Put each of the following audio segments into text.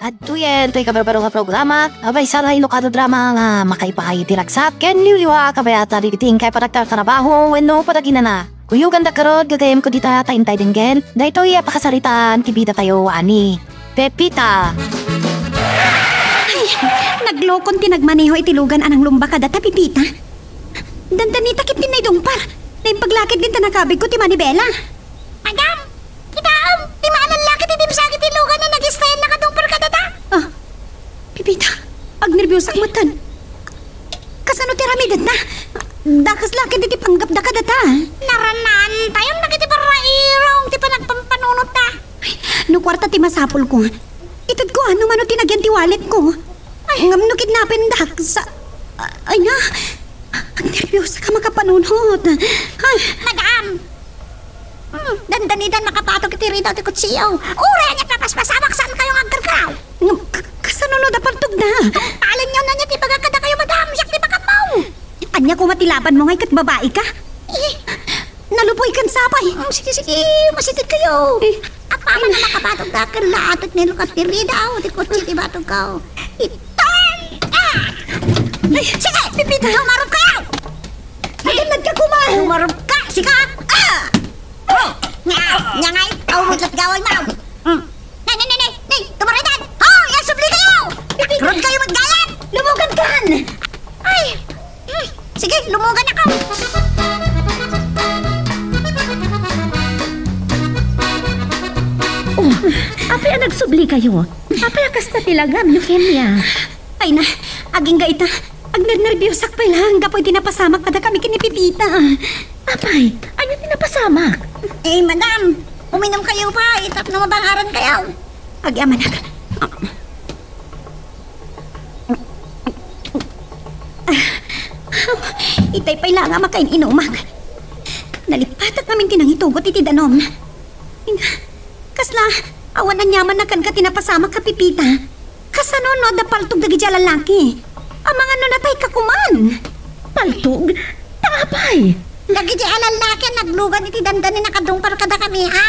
At tuyen, to'y kabarbaro nga programa, abay sana ilokado drama nga makaipahay diragsak, ken liwliwa kabayata rigiting kay paraktar trabaho, wenno patagina na. Kuyo ganda karod, gagayem ko dita taintay dinggen, dahito iya pakasaritaan, kibida tayo ani. Pepita! Ay, naglokon tinagmaneho itilugan anang lumba kada ta, Pepita. Dandan ni takip din na idungpar, na yung paglakit din tanakabig ko ti Manibela. Madam, kitaam, di maanan lakit iti masakit ilugan na nag-istayan nakadungpar kada ta. Ah, Pepita, agnerbyos ak matan. Kasano ti ramidat na? Dakas lakit iti panggap da kada ta. Naranan, tayong nakitiparrairong, ti pa nagpampanunot ta. No kwarta ti masapol ko. Itad ko ano man o tinagyan ti wallet ko. Ay, ngam no kidnapin dak sa... Ay na, ang nervyosa ka makapanunot. Ay, Madam, dandanidan makapatog iti rito ti kutsiyo. Ure niya papaspasamak saan kayong agkarkaw. ngam, kasanunod apartog na. Palin nyo na niya ti bagakada kayo, madam, siyak ti pakapaw. Anya ko matilaban mo ngay kat babae ka. Nalupoy kan sapay. Sige, masitid kayo. At paano na makapatog da lahat at nilukat ti rida, ti kutsi ti batog kaw. Iton! Ay, Sige, Pepita, lumarap kayo! Magalad ka kumain. Lumarap ka, sige! Nga ngay, awudlat gaway mo! Nay, tumaritan! Yan, subli kayo! Rod kayo maggayan! Lumugan kan. Ay, sige, lumugan ako! Apay ang nagsubli kayo. Apay akas na tilagam, Eufemia. Ay na, aging gaita. Ag nervyosak pa lang. Gapoy tinapasamak kada kami kini Pepita. Apay, ano tinapasamak? Madam, uminom kayo pa, itap na mabangaran kayo. Ag amanak. Itay pa'y lang makain inumak. Nalipatak namin tinangitugot iti danom. Kasla, awan na nyaman na kan ka tinapasamak ka Pepita. Kasano no da paltog dagi dya lalaki. Amang ano na tay kakuman. Paltog? Tapay! Lagi di alalaki, naglugan iti dandani nakadungpar kada kami, ha?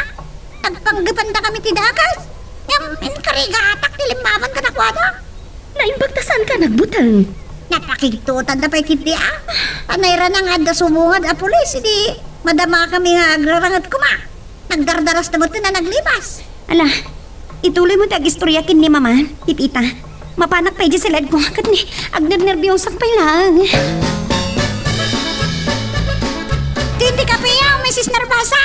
Nagpanggipan da kami ti dakas. Yung inkarigatak, nilimaban ka na kwada. Naimbagtasan ka nagbutang. Napakitutan na pa'y kiti, ha? Panayra na nga da sumungad a pulis, hindi madama kami nga agrarangat kuma. Nagdardaras na mo na naglipas. Ala, ituloy mo tag istoryakin ni Mama, Pepita. Mapanak pa di sa led ko. Kat ni, agner-nervyosak pa lang. Hindi ka piyaw, Mrs. Nervasa.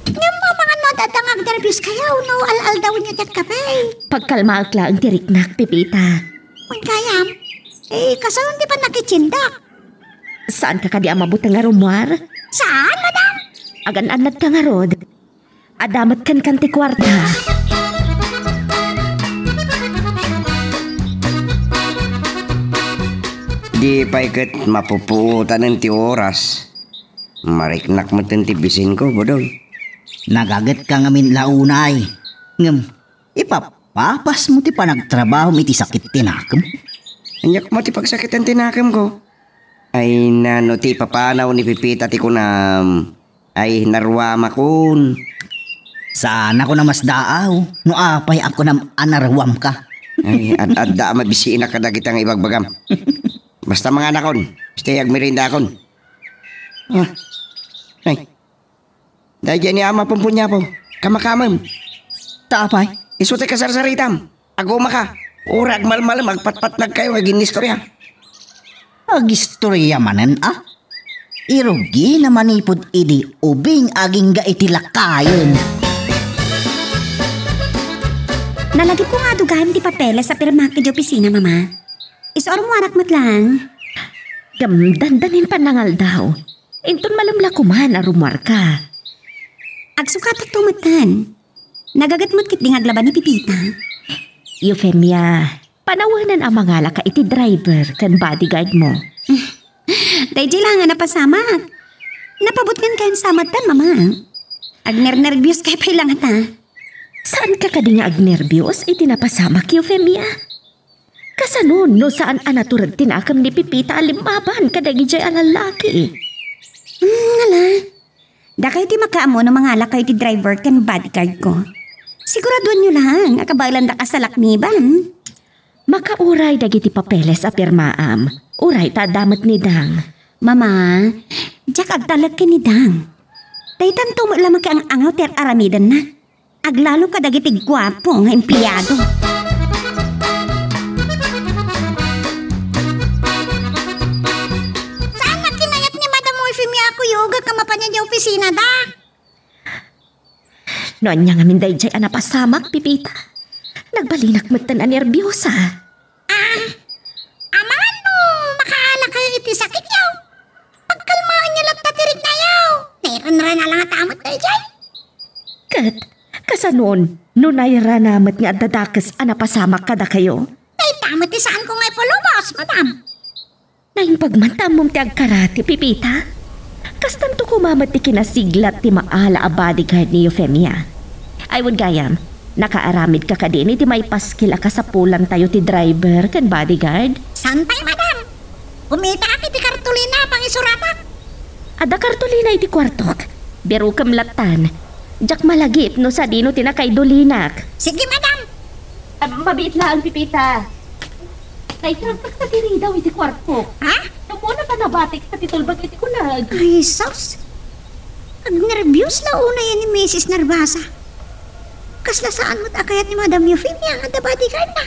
Yung mga nadadangag nervyos kayo, no? Al-al daw niyo tat kapay. Pagkalma akla ang tiriknak, Pepita. Kung kayam, kasanon di pa nakitsindak. Saan ka kadi amabutang nga rumwar? Saan, madam? Agan-anad ka nga rod. Adamat kan kanti kwarta. Di pa ikat mapupuutan ng ti oras. Mariknak mo ti bisin ko, bodoy. Nagagat ka ngamin launay. Ngam, ipapapas mo ti pa nagtrabaho iti sakit tinakam. Anyak mo ti pagsakit ang tinakam ko. Ay nano ti papanaw ni Pepita ti kunam. Ay narwama kun. Sana ko na mas daaw. No apay ako na anarwam ka. Ay ad-adda mabisiin na kadagitang ibagbagam. Basta mga anakon, stay agmerinda akon. Ay, dahil dyan ni ama pumpunya po, kamakamam. Taapay. Isuti ka sarsaritam, aguma ka. Urag malmalam, magpatpatlag kayo, agin istorya. Agistorya manan Irugi na manipod idi ubing aging ga itilakayon. Nalagi ko nga dugahan ti papeles sa pirma ka di opisina, Mama. Isor mo anak mat lang. Gamdandanin panangal daw. Inton malamla kuman a rumwar ka. Agsukat at tumatan. Nagagatmot kit ding aglaban ni Pepita. Eufemia, panawanan ang mga laka iti driver kan bodyguard mo. Dahil di lang nga napasamak. Napabot nga kayo sa matan, Mama. Agner-nervyos kayo pa ilang ata. Saan ka kadi nga agnervyos iti napasamak, Eufemia? Kasanon no saan anaturad tinakam ni Pepita alimaban kadagi jay alalaki. Ngala. Da kayo ti makaamo no mga alak kayo ti driver kan bodyguard ko. Siguraduhan nyo lang, akabalan da ka sa lakmiban. Makauray dagiti papeles a pirmaam. Uray ta damat ni Dang. Mama, jak agtalag ka ni Dang. Daytan tumo lamang ka ang angaw ter aramidan na. Aglalo ka dagiti gwapo nga empleyado. Saan na kinayat ni Madam Eufemia ako yoga ka mapanya niya opisina da? Noon niya nga minday jay anapasamak, Pipita. Nagbalinak mo na nervyosa. Aman no, makaala kayo iti sakit yaw. Pagkalmaan niyo lang tatirik na yaw. Nairan na lang at amot kayo dyan. Kat, kasanon, nunayra namat nga dadakas anapasamak kada kayo. Ay, tamot isaan ko nga'y palubos, Madam. Naing pagmantam mong ti agkarati, Pipita. Kastanto kumamat ti kinasiglat ti maala a bodyguard ni Eufemia. Ay would gayam, nakaaramid ka kadini ti may paskil ka sa pulan tayo ti driver kan bodyguard. Santay, Madam. Kumita ka iti kartulina pang isuratak. Ada kartulina iti kwartok. Beru kamlatan. Jak malagip no sa dino tinakay dolinak. Sige, Madam. Mabiit lang, Pipita. Naitraktak sa diri daw iti kwartok. Ha? Namuna pa nabatik sa titulbag iti kunag. Ay, sus. Ag-nervyos na una yan ni Mrs. Narvasa. Kasla saan mo't akayat ni Madam Eufemia nga da bodyguard na.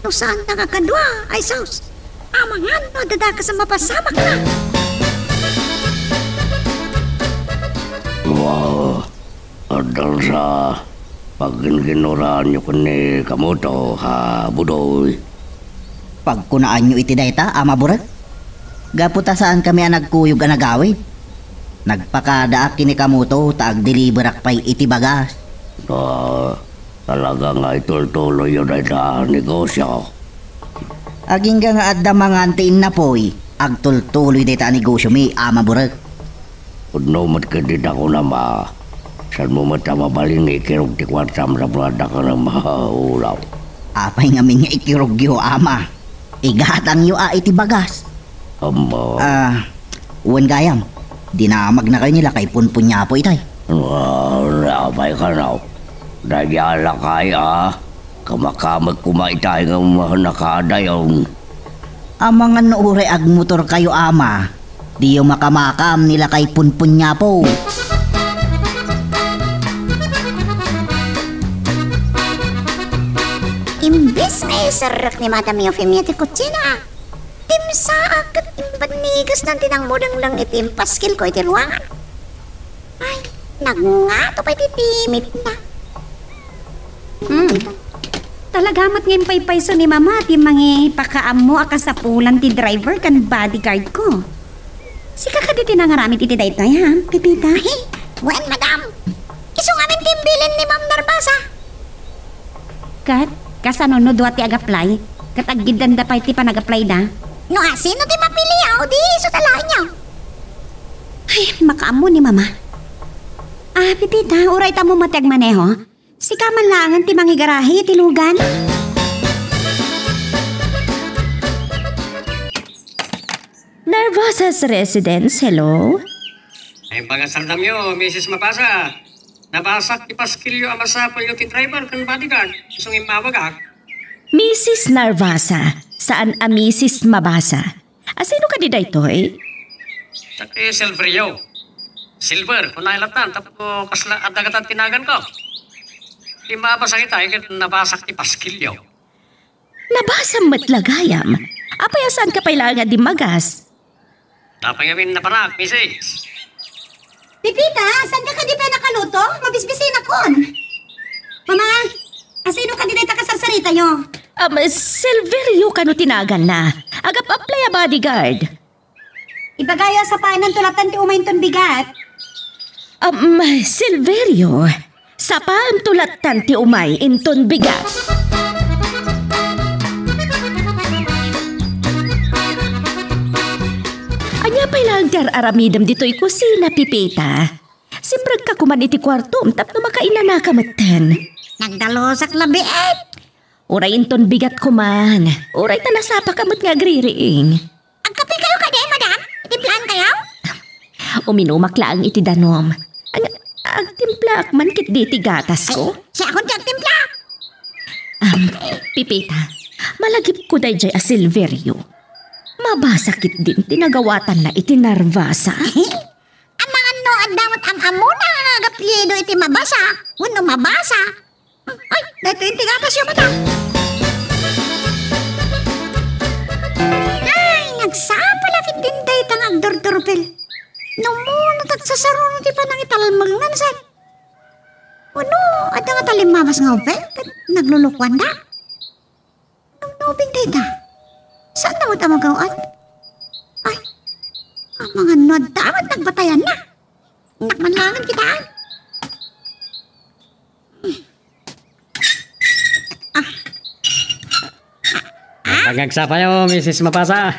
No saan nakakadwa, ay sus. Amangan no, dada ka sa mapasamak na. Wow, adal sa pagginuraan niyo kuni kamoto ha budoy. Pagkunaan nyo iti dayta, ama burat. Gaputa saan kami ang nagkuyog ang nagawid. Nagpakadaak kini kamuto, taag-deliverak pa'y iti bagas. Talaga nga itultuloy yun ay na negosyo. Aging nga adda mga antiin na po'y, agtultuloy dayta ang negosyo mi, ama burat. Kung matkadid ako na saan mo matamabaling ikirog ti kwatsam sa brada ka ng maulaw. Apay nga min nga ikirogyo, ama. Igatang yo iti bagas. Uwan gayam. Dinamag na kayo nila kay punpunya po itay. Napay ka na. Dayala kaya. Kamakamag kumaitay nga nakadayon. Mga nuure ag motor kayo, ama. Di yung makamakam nila kay punpunya po. Imbes na isarak ni Madam Eufemia ti kutsina. Timsa akat imbanigas ng tinangmudang lang iti impaskil ko iti ruangan. Ay, nagngato pa iti timit na. Talagamat ngayon paypayso ni Mama ti mangi pakaam mo akasapulan ti driver kan bodyguard ko. Sika ka di tinangaramit iti daytoy ha, Pipita? Ay, wen, Madam. Iso nga min timbilin ni Ma'am Narvasa. Kat, kasano duwa ti ag-apply? Kataggidan da pa iti panag-apply da? No, sino ti mapili o di iso talahin niyo. Ay, makaam mo ni Mama. Pipita, uray ta mo matag maneho. Sika man langan ti mangigarahe iti lugan. Narvasa's residence, hello? Ay pagasaldam yo, Mrs. Mabasa. Nabasak ipaskilyo ang masapol yung driver kan bodyguard. Isong imawagak. Mrs. Narvasa, saan a Mrs. Mabasa? Sino ka di daytoy? Saki Silver yo. Silver, kung nailatan, tapos kasla at dagatan tinagan ko. Di mabasa kita, ikit nabasak ipaskilyo. Nabasa matlagayam. Apay saan ka pailangan di magas? Napangamin na panak, Mrs. Pipita, saan ka di pa nakaluto? Mabisbisin akon. Mama, asino ka di dayta kasarsarita nyo? Silverio ka no tinagan na. Agap-apply a bodyguard. Ibagaya sa paanan tulatan ti umaynton bigat. Silverio, sa paan tulatan ti umay inton bigat. Anya pa'y lang aramidam dito'y kusina, Pipita. Simbrag ka kuman iti kwartom tapno makaina na kamatan. Nagdalosak labiet. Uray inton bigat kuman. Uray ta nasapa kamot nga agririing. Agkapi kayo ka di, Madam? Iti plan kayo? Uminumak laang iti danom. Agtimpla man kit di tigatas ko. Siya akong timpla. Pipita, malagip ko day jay a Silverio. Mabasakit din tinagawatan na itinarvasa. Ang mga no at damot amuna nga nagapliedo iti mabasa. Wano mabasa. Ay, dito yung tigatas yung mata. Ay, nagsapalakit din tayo tang agdor-dorpel. Namunot at sasarunod ti pa nang italmal nga nasan. Wano, at nga talimamas nga upel. Naglulukwan da. Nung nubing tayo da. Saan na mo tamagawat? Ay, ang mga nod dapat nagbatayan na. Nakmanlangan kita. Pagagsa pa yo, Mrs. Mapasa.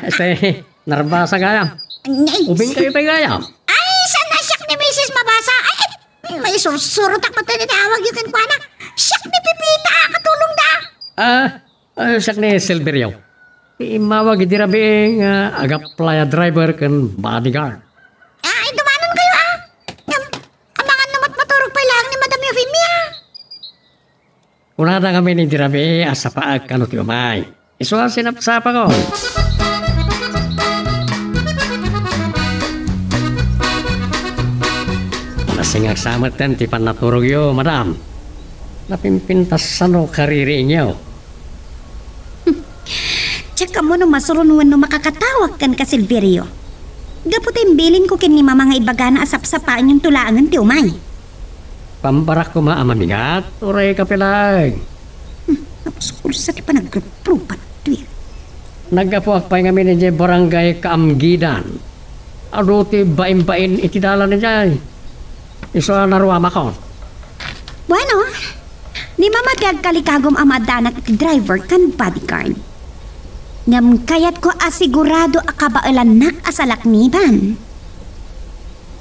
Narbasa kaya. Ubing kayo pa kaya. Ay, saan na siyak ni Mrs. Mabasa? Ay, may sursurutak pa tayo tinawag yung kankwana. Siyak ni Pipita, katulong da. Siyak ni Silverio. Imawag idirabing agap playa driver kan bodyguard. Ay, dumanon kayo ang mga namat maturog pa lang ni Madam Euphemia. Unada kami ni dirabi asa paag kanot umay. Isuwa sinapsapa ko. Nasingag samatan ti panaturog yo, madam. Napimpintas sano kariri inyo. Tsaka mo no masurunuan no makakatawag kan ka Silverio. Gaputay bilin ko kin ni mama nga ibaga na asap-sapaan yung tulaangan ti umay. Pambarak ko maamamingat, uray kapilag. Tapos kursa ti pa nagprupat. Nagapuak pa nga minidye barangay Kaamgidan. Aruti bain-bain itidala na dyan. Iso naruama ko. Bueno, ni mama ti agkalikagom amadanak ti driver kan bodyguard. Ngam kayat ko asigurado akabailan nak asalakniban.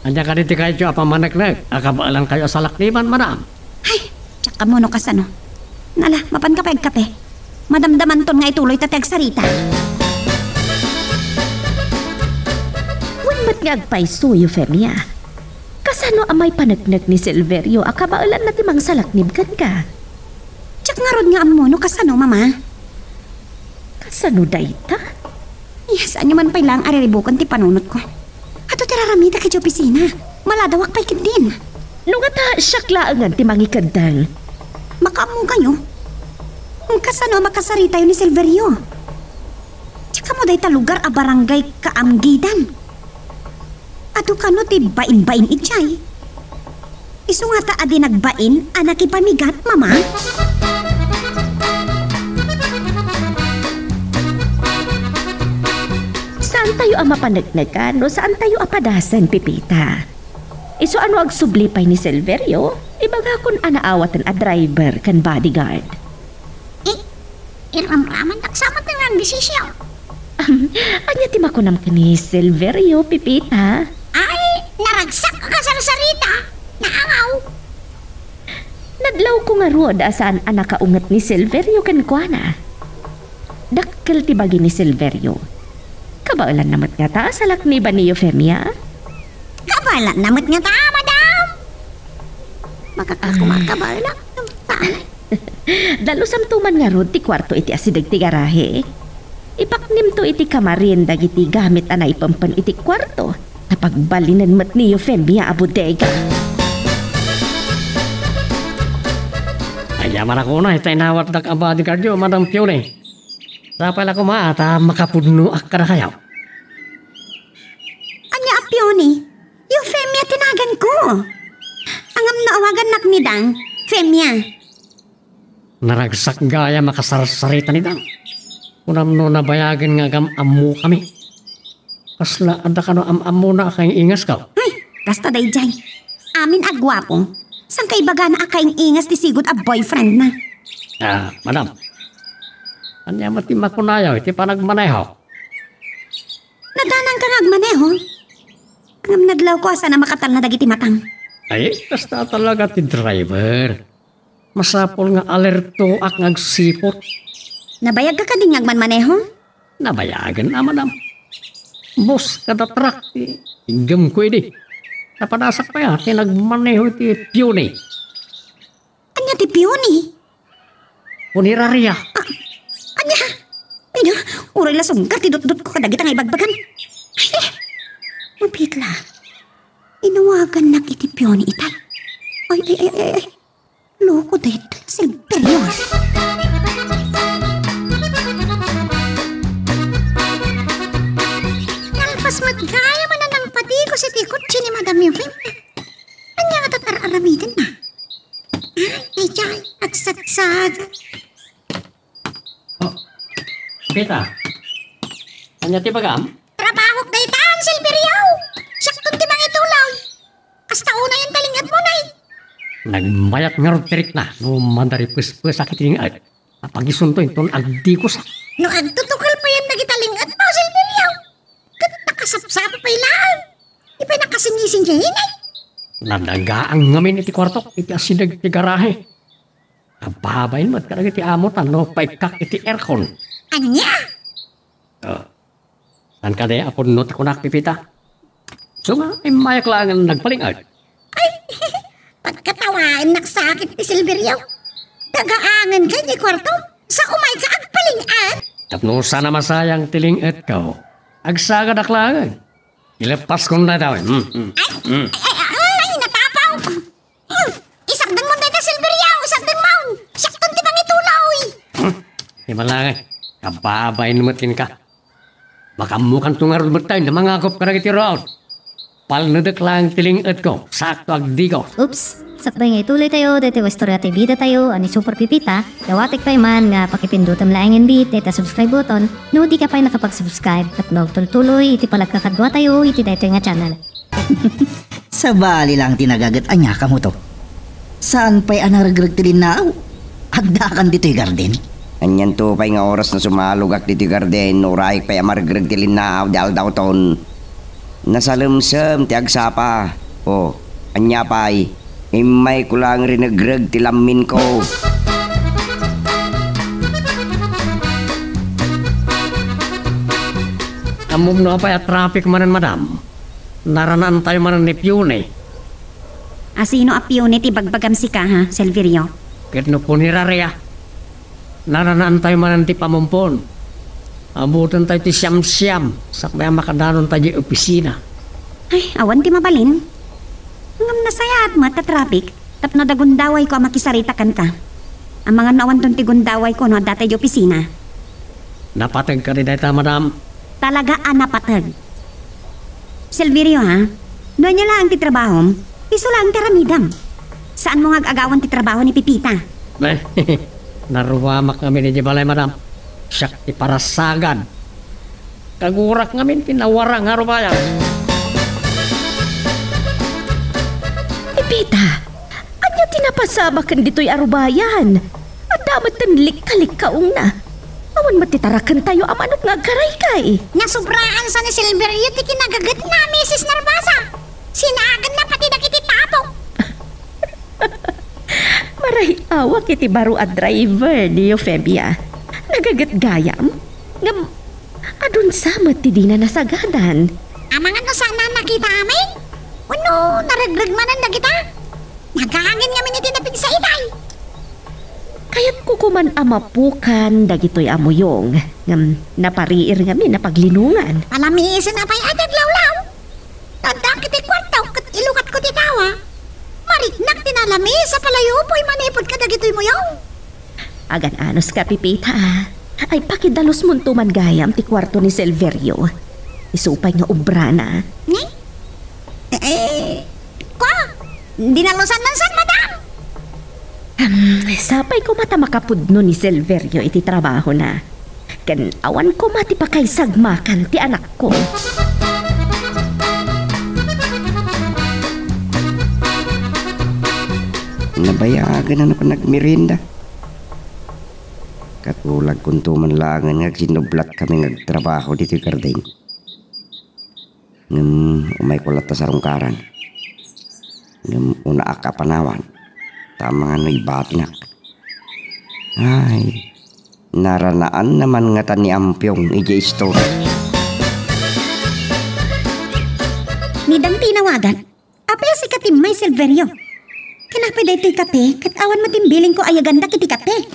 Anya ka diti kayo apamanaglag. Akabaalan kayo sa lakniban, madam. Ay, tsaka mo no kasano. Nala, mapan ka pa kape. Madamdaman ton nga ituloy tatag sarita. Ba't nga agpaiso, Euphemia? Kasano amay panagnag ni Silverio akabailan na timang salaknibkan ka? Tsak nga rod nga amo no kasano, mama? Kasano dayta? Yes, anyo man pa'y lang ariribukan ti panunot ko. Ato tiraramita ka di opisina. Maladawak pa'y din. Nung ata siyaklaan ti mangikadang. Makamu kayo. Kasano makasarita yun ni Silverio? Tsaka mo dayta lugar a barangay Kaamgidan. Ato kano ti bain-bain itchay. Isu nga ta adi nagbain anak ipamigat, mama. Saan tayo ang mapanagnagan o saan tayo apadasan, Pipita? Iso ano ag sublipay ni Silverio? Ibaga kun anaawatan a driver kan bodyguard. Iram-raman nagsama ng desisyon. Anya ti makunam ka ni Silverio, Pipita? Ay, naragsak ka sa sarita. Naangaw. Nadlaw ko nga rod asaan ang nakaungat ni Silverio kan kuana. Dakkel ti bagi ni Silverio. Kabailan namat nga ta sa lakniban ni Euphemia? Kabalan namat nga ta, madam. Makakakumakabalan. Dalusam tuman nga rod ti kwarto iti asidag ti garahe. Ipaknim to iti kamarin dagiti gamit anay pampan iti kwarto. Napagbalinan mat ni Euphemia a bodega. Ayaman ako na, itay nawat dak abadi kardyo, Madam Pione. Sa pala ko maata, makapudno ak ka na kayo. Anya apioni, Euphemia tinagan ko. Angam na awagan nak ni Dang, Femia. Naragsak gaya makasarsarita ni Dang. Kunam no nabayagan nga amu kami. Kasla ada ka no amu na kayong ingas ka. Ay, kasta day jay. Amin agwapo. Sang kay baga na akaing ingas ti sigot a boyfriend na. Madam. Anya mati makunayaw, iti panagmaneho. Nadanang ka nagmaneho. Angam nadlaw ko asa na makatal na dagiti matang. Ay, kasta talaga ti driver. Masapol nga alerto ak ngagsipot. Nabayag ka kading nagmanmaneho? Nabayagan na, madam. Boss, kada truck, igam ko edi. napanasak pa yan. Tinagmaneho iti Puni. Anya ti Pioni? Puniraria. Anya? Ay na, uray lasong ka, tidot-dot ko kadagit ang ibagbagan. Ay, mapitla. Inawagan na kiti Pioni itay. Ay. Loko dahil Silverio. Nalpas magkaya man na ng patigo si tikotsi ni Madam Euphemia. Anya nga tatar-aramitin na. Ay, chay, agsatsag. Pita. Anya ti bagam? Trabahok na itaan, Silverio. Saktong ti mga itulaw. Kasta una yung talingat mo na Nagmayat nga ron tirik na. No mandari pus-pus sakit tingad. Napagisunto yung agdi ko sa... No, agtutukal pa yan nagitalingat mo, Silverio. Kat nakasapsapa pa ilaan. Ipay nakasingisin siya hinay. Nadagaan ngamin iti kwarto. Iti asinag ti garahe. Kababayin mo at karag iti amotan. No, paikak iti aircon. Anya? San ka de apon no takunak pipita. So nga, ay mayak lang ang nagpalingad. Pagkatawain naksakit ni Silverio. Dagaangan ka ni kwarto. Sa umay ka agpalingan. Tapno sana masayang tilingit ka. Agsagad aklangan. Ilepas ko na daw. Ay, natapaw. Isagdan mo dito, Silverio. Isagdan mo. Sakton ti bang itulaw. Di malangay. Kababayin matin ka. Makamukan tungarod mo tayo na mga akop ka na kitiraon. Palnadak lang tilingit ko. Sakto agdi ko. Oops, sakbay nga ituloy tayo, dito istorya tayo bida tayo, ani Super Pipita, dawatik pa man nga pakipindutam laing and beat, dito subscribe button, no di ka pa nakapag-subscribe, at tuloy iti palagkakadwa tayo, iti dito nga channel. Sa bali lang tinagagat anya ka mo to. Saan pa'y anaragragtilin na agdakan dito'y garden? Anyan to pa'y nga oras na sumalugak dito garden. Uray pa'y amargragtilin na dal daw ton. Nasalamsam ti agsapa. O, anya pa'y imay ko lang rinagrag ti lamin ko. Amom na pa traffic manan madam. Naranaan tayo manan ni Pune. Asino a Pioni ti bagbagam si ka ha, Silverio? Ket no puniraria. Naranaan tayo manan ti pamumpon. Abutan tayo ti siyam-siyam. Sakbaya makadanon tayo di opisina. Ay, awan ti mabalin. Ngam nasaya at mata traffic, tapno da gundaway ko makisaritakan ka. Ang mga nawan ton ti gundaway ko no dati di opisina. Napatag ka rin dahil madam. Talaga napatag. Silverio ha, doon niya lang ti trabahom, piso lang ti ramidam. Saan mo agawan ti trabaho ni Pipita? Naruwamak kami ni Jibalay madam. Siyak ti parasagan. Kagurak ngamin pinawarang harubayan. Pipita, anya tinapasama kan dito'y arubayan. At damat tanlik-kalik kaong na. Awan matitarakan tayo amanot nga garay kay. Nasubraan sa ni Silverio ti kinagagat na, Mrs. Narvasa. Sinagan na pati nakititapok. Maray awak iti baro at driver ni Euphemia. Nagagat gayam. Ngam, adun sama ti di na nasagadan. Ang mga nasana nakita amin? Ano, naragrag manan na kita? Nagahangin nga miniti na sa itay. Kaya't kukuman amapukan dagitoy amuyong. Ngam, napariir ngami napaglinungan. Palamiisin na pa'y atag lawlaw. Tadang kiti kwartaw kat ilukat ko ti tawa. Mariknak tinalami sa palayo po'y manipod ka dagitoy mo yaw. Agan anos ka, Pipita. Ay pakidalos mo tuman gayam ti kwarto ni Silverio. Isupay nga ubrana. Kwa, dinalusan ng san, madam. Sapay ko mata makapudno ni Silverio iti trabaho na. Kan awan ko mati pa kay sagmakan ti anak ko. Nabayagan na pa nagmirinda. Katulag kung tumanlangan nga sinublat kami nagtrabaho dito yung garden. Umay kulat ta sa rungkaran. Una ka panawan. Tama nga no'y batnak. Ay, naranaan naman nga ta ni Ampyong iji store. Nidang tinawagan. Apel si katim may Silverio. Kanapay da ito'y kape, kat awan matimbiling ko ayaganda kiti kape.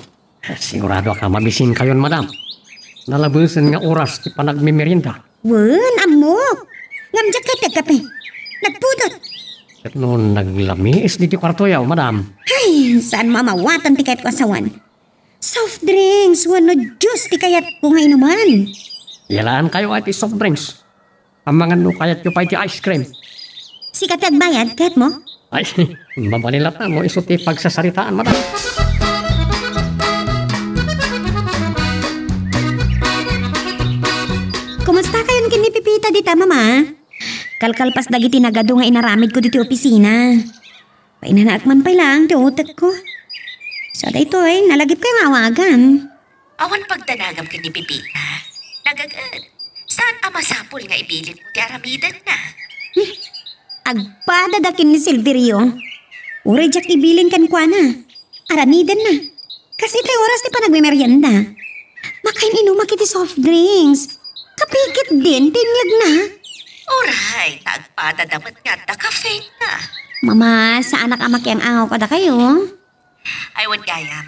Sigurado ka mabisin kayon, madam. Nalabusan nga oras ti panagmimerinda. Wen, amok. Ngamjak kay kape. Nagpudot. At noon naglamiis di kwarto yaw, madam. Ay, saan mamawatan ti kahit ko asawan? Soft drinks, wano juice ti kayat ko ngayon naman. Yalaan kayo at soft drinks. Ang mga no kayat yung pa iti ice cream. Sikat agbayad, kahit mo? Ay, mabanilat na mo iso ti pagsasaritaan, madam. Kumusta kayon kini Pipita dita, mama? Kalkalpas dagiti nagado nga inaramid ko dito opisina. Painanaakman pa lang, ti utak ko. So dito nalagip kayo awagan. Awan pagdanagam ka ni Pipita. Nagagad. Saan amasapol nga ibilit mo ti aramidan na? Agpadadakin ni Silverio. Uray jak ibilin kan kwa na. Aramidan na. Kasi tayo oras ti pa nagmemeryenda. Makain inumak iti soft drinks. Kapikit din, tinyag na. Oray, nagpadadamat nga da cafe na. Mama, sa anak amak yang angaw ko da kayo. Aywan gayam.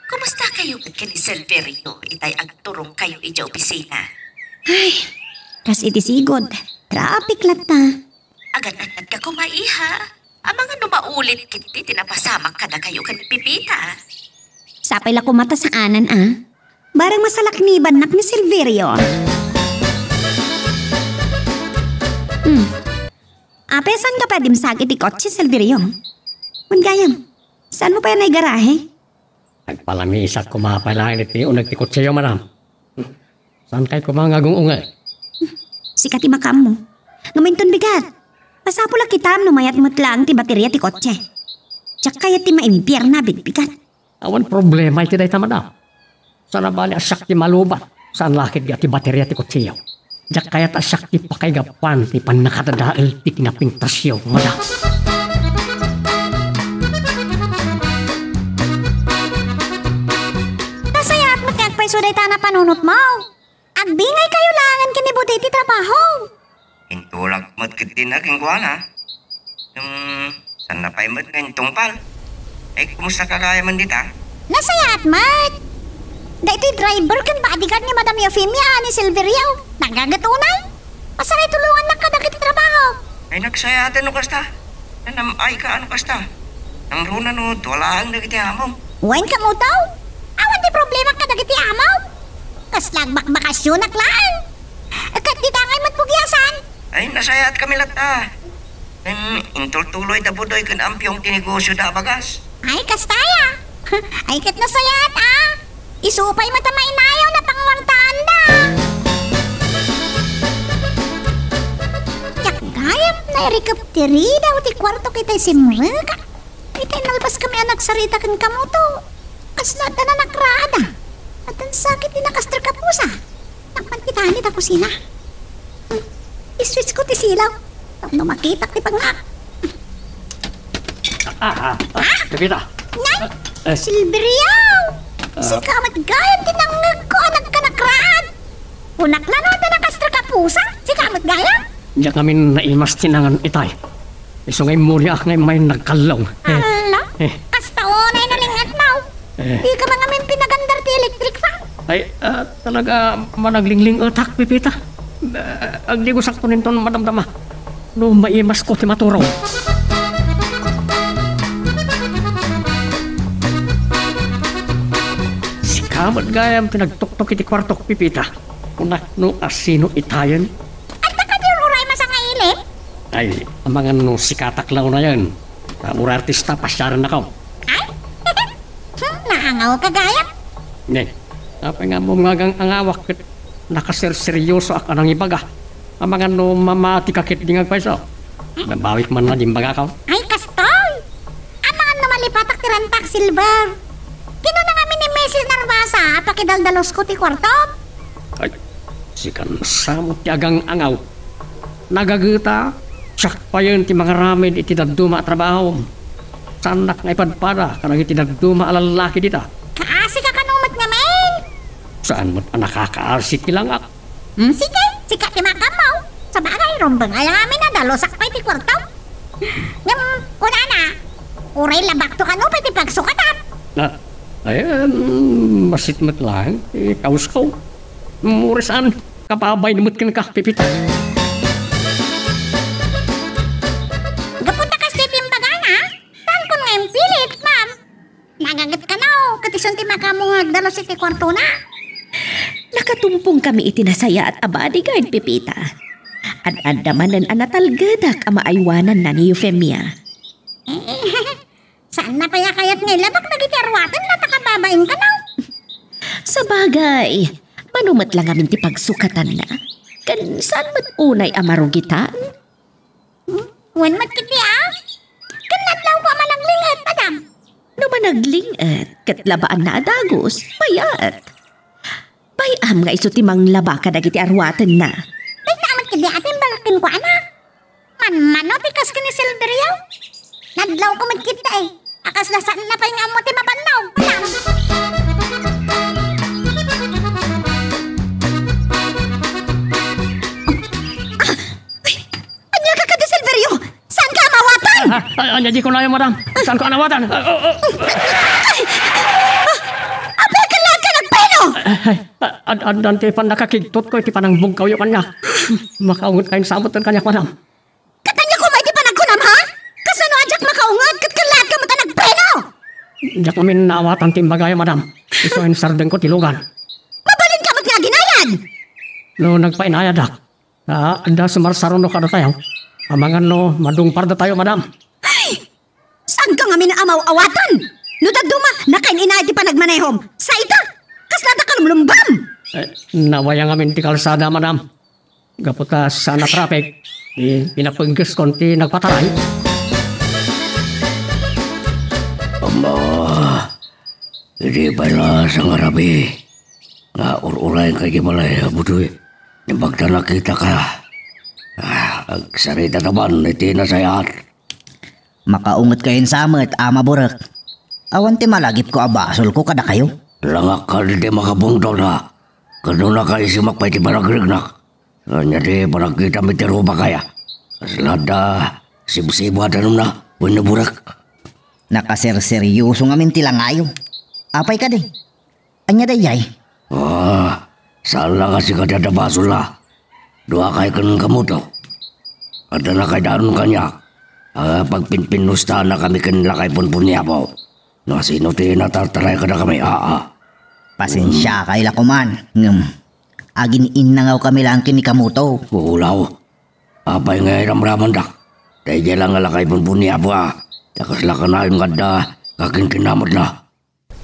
Kumusta kayo ka ni Silverio? Itay agturong kayo ija opisina. Ay, kas iti sigod. Traffic lata. Agad-agad ka kumaiha. Ang mga numaulit kiti tinapasamak ka na kayo kan Pipita. Sapay la kumata sa anan Barang masalak ni banak ni Silverio. Ape, saan ka pwede masakit ti kotse, Silverio? Gayam, saan mo pa yan ay garahe? Nagpalamis at kumapalang iti o nagtikot sa'yo, madam. Saan kayo kumangagong ungay? Sikat ti makam mo. Ngaminton bigat. Pasapula kitam no mayat matlang ti baterya ti kotse. Tsak kaya ti maimpir na bigbigat. Awan problema iti day ta, madam. Saan nabali asak ti malubat? Saan lakit ti baterya ti kotse yaw? Diyak kaya tasak ti pakaigapan ti panakatadaal ti kinapintasyaw, madam. Nasayat mo't kagpay suday ta na panunot mo. Agbingay kayo langan kinibuti ti trabaho. Intulag mo't kitinaging kuha na. Saan na pa'y mo't ngayon tungpal? Ay, kumusta ka kaya man dita? Nasayat mo't. Da ito'y driver kan bodyguard ni Madam Eufemia ni Silverio. Nagagatunay. Pasaray tulungan na kadagit trabaho. Ay, nagsayatan no kasta. Nanamay ka ano kasta. Nang runa no, tuwalaan na kiti among. Wen ka mo daw? Awan di problema kadagit amaw. Kaslag bakbakasyon aklaan. Kat di tangay matpugyasan. Ay, nasayat kami lata. Intultuloy da budoy kan ampyong tinegosyo da bagas. Ay, kastaya. Ay, kat nasayat Isupay matamay nayaw na pangwartaan na. Yak gayam na erikapteri daw ti kwarto kita'y simrika. Ita'y nalbas kami anak sarita kan kamuto. Kasla na nakrada. At ang sakit ni nakastra kapusa. Nakman kita ni ta kusina. Iswitch ko ti silaw. Tapno makita ti pangak. Pipita. Nay, Silverio! Sikamat gayam tinangag ko anak ka nakraan. Unak na no, nakastra kapusa. Sikamat gayam. Diyak kami naimas tinangan itay. Iso ngay muli ngay may nagkalaw. Ala, kasta o na inalingat mo. Di ka mga may pinagandar ti electric fan. Ay, talaga managlingling utak, Pipita. Ang di ko sakto ninton madamdama. No, maimas ko ti maturaw. Sikamat gayam tinagtok-tok iti kwartok, Pipita. Unak no asino itayan. At nakadiruray masangaili? Ay, ang mga no sikatak lang na yan. Mura artista, pasyaran na ka. Ay, naangaw ka gayam. Hindi. Apa nga mo ngagang angawak kat nakaserseryoso ak anang ibaga. Ang mga no mamati kakit di ngagpaiso. Nabawik man na di baga ka. Ay, kastoy. Ang mga namalipatak ti rantak silver. Kino na kami ni Mrs. Narvasa pakidaldalos ko ti kwarto. Ay, sikan samot ti agang angaw. Nagaguta, sak pa yun ti mga ramid iti dagduma trabaho. Sanak nga ipadpada kanang iti dagduma alalaki dita. Kaasi ka kanumat nga men. Saan mo't nakakaarsit kilangak? Sige, sikat ti makamaw. Sa bagay, rombang alam amin na dalosak pa ti kwarto. Kuna na. Uray labak to ka no, pati pagsukatan. Ayan, masitmat lang. Kaus ko. Murisan, kapabay namut ka pipita. Gapunta ka sa timbagana. Saan ko ngayon pilit, ma'am? Nagagat ka na o, katison ti makamungag dalo si ti kwarto na. Nakatumpong kami itinasaya at bodyguard, Pipita. Ad-adamanan anatalgadak ang maaywanan na ni Euphemia. Saan na paya kayat ngay labak na gitarwatan na takababain ka na? Sa bagay, manumat lang amin ti pagsukatan na. Kan saan mat unay amarugitan? Wan matkiti Kanadlaw ko managlingat, madam. No managlingat, katlabaan na adagos, payat. Bayam nga iso timang laba ka dagiti arwatan na. Ay naman kadi atin balakin ko, anak. Man-mano, tikas ka ni Silverio. Nadlaw ko magkita Akas na saan na pa yung amo ti mabanaw, madam. Anya ka kadi Silverio? Saan ka amawatan? Anya di ko na yung madam. Saan ko anawatan? Apa ka lang ka nagpeno? Adan ti pan nakakigtot ko, ti panang bungkaw yung kanya. Makaungot kayo sa amotan kanya, madam. Katanya ko may di pa nagkunam ha? Kasano ajak makaungad kat kalat ka mo ta nagpeno? Diyak namin naawatan ti bagay, madam. Isuhin sardeng ko tilugan. Mabalin ka mat nga ginayan! No nagpainaya dak. Anda sumarsaron no kada tayo. Amangan no madung parda tayo, madam. Saan ka nga minaamaw awatan? Nudagduma, nakain inay ti panagmanehom. Sa ita, kaslata ka lumlumbam! Nawaya ngamin ti kalsada, madam. Gaputa sana traffic. Pinapaggas konti nagpataray. Hindi pala sa ngarabi. Nga ur-urayin kay Gimalay, budoy. Nibag na nakita ka. Agsarita naman, iti na sayat. Makaungot kayo sa amat, ama burak. Awan ti malagip ko abasol ko kada kayo. Langak ka di makabungtol ha. Kano na kayo simakpay ti panagregnak. Kanya di panagkita mi ti ruba kaya. Kaslada, sibu-sibu atanong na, wala burak. Nakaserseryoso nga min tilangayo. Apay ka di. Anya dayay. Saan lang kasi kadada basol na. Dua kay kanong kamuto. Kada na kay danon kanya. Pagpinpinusta na kami kanila kay punpunya po. No, sino ti natartaray ka na kami, Pasensya kay lakuman. Agin innangaw kami lang kinikamuto. Ulaw. Apay ngay ramraman dak. Dahil lang nga kay punpunya po Takasla ka na yung ganda kakinkinamot na.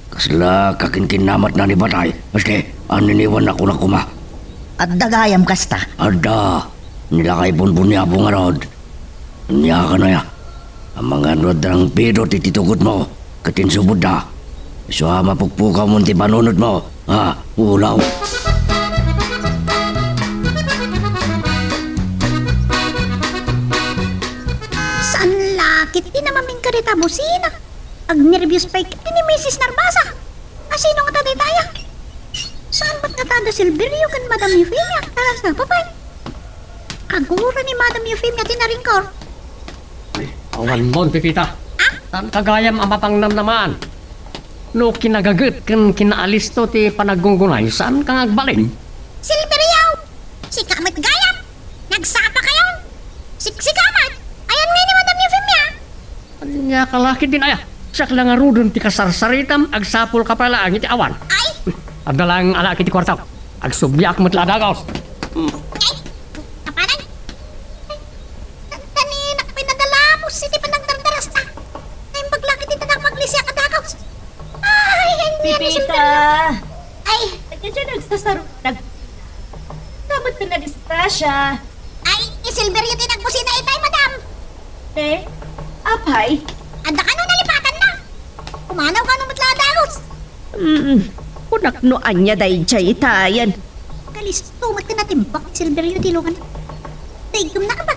Kasla kakinkinamot na ni Batay. Basta aniniwan ako na kuma. At dagayam kasta. Ada. Nilakay punpunya po nga rod. Niya ka na ya. Ang mga rod ng pido tititugot mo. Katinsubod na. So mapukpukaw mo ti panunod mo. Ulaw. Saan lakit di naman min karita busina? Ag nervyos pa ikit ni Mrs. Narbasa. Sino nga tatay taya? Saan ba't natada Silverio kan Madam Euphemia? Tara sa papay. Kagura ni Madam Euphemia tinaringkor. Awan mo, Pipita. Tan kagayam ang mapangnam naman. No kinagagot kan kinaalis to ti panagunggunay, saan kang agbalin? Silverio! Si Kamat Gayam! Nagsapa kayo! Sikamat! Ayan nga ni Madam Euphemia! Anya kalaki din aya. Siyak lang nga rudon ti kasarsaritam, agsapol ka pala ang iti awan. Ay! Adalang alaki ti kwartaw. Agsubyak mo't ladagaw. Ay! Kapanan! Kanina ka pinadalamos si ti panagdardaras na. Ay maglaki din na maglisya ka dagaw. Ay! Yan yan ni Silverio! Ay! Kaya dyan nagsasaro. Sabot ka na disgrasya. Ay! Silverio tinagpusin na itay, madam! Apay? Anda ka nung nalipatan na! Kumanaw ka nung matladagos! Kunak no anya day chay itayan. Kalisto, mat ka natimbak ni Silverio tilugan. Tigum na ka ba?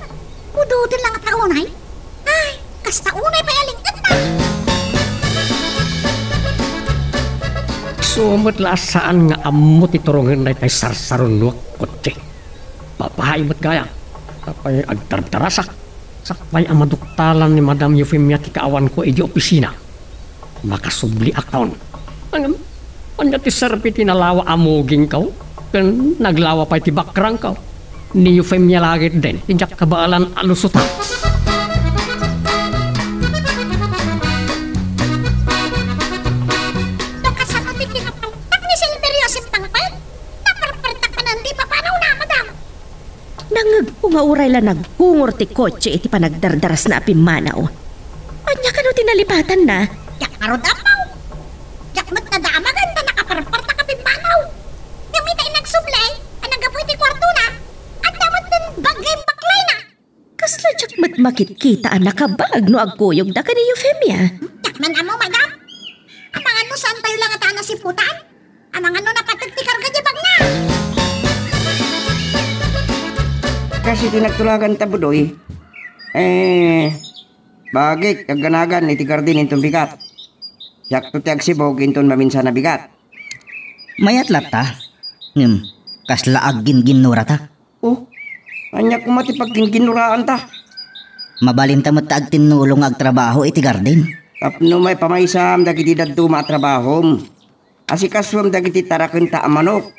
Ududin lang at kaunay? Ay, kasta unay pa yalingat na! Sumot saan nga amot iturungan na itay sarsaron wak kotse. Papahay mo't gaya. Kapay agtartarasak. Sakpay ang maduktalan ni Madam Euphemia ti kaawan ko iji opisina. Makasubli akon. Anya ti serpi tinalawa amuging kaw. Kan naglawa pa ti bakrang kaw. Ni Euphemia lagit din. Tinjak kabaalan alusuta. Kasano ti pinapangtak ni Silverio si Pangpet? Naparpartak ka nandi pa paano na, madam? Nangag ko nga uray la nagkungor ti kotse iti panagdardaras na apimanaw. Anya ka no tinalipatan na? Yak marod amaw. Yak magtadamagan ta nakaparpartak ka pimpanaw. Gamita nagsublay, anagapoy ti kwarto na. At damot din bagay baklay na. Kasla jak mat makikita ang nakabag no agkuyog da ka ni Euphemia. Yak man amo, madam. Anang ano saan tayo lang at si putan? Anang ano napatagtikar ka di bag na? Kasi tinagtulagan tabudoy. Bagik, kaganagan, itigardin intong bigat. Yak to tiag sibog inton maminsan na bigat. Mayat lata. Kasla agin ginura ta. Oh, anya kumati pagkinginuraan ta. Mabalin ta mo ta ag tinulong ag trabaho iti garden. Tapno may pamaisam dagiti dadto matrabahom. Asikaswam dagiti taraken ta amanok.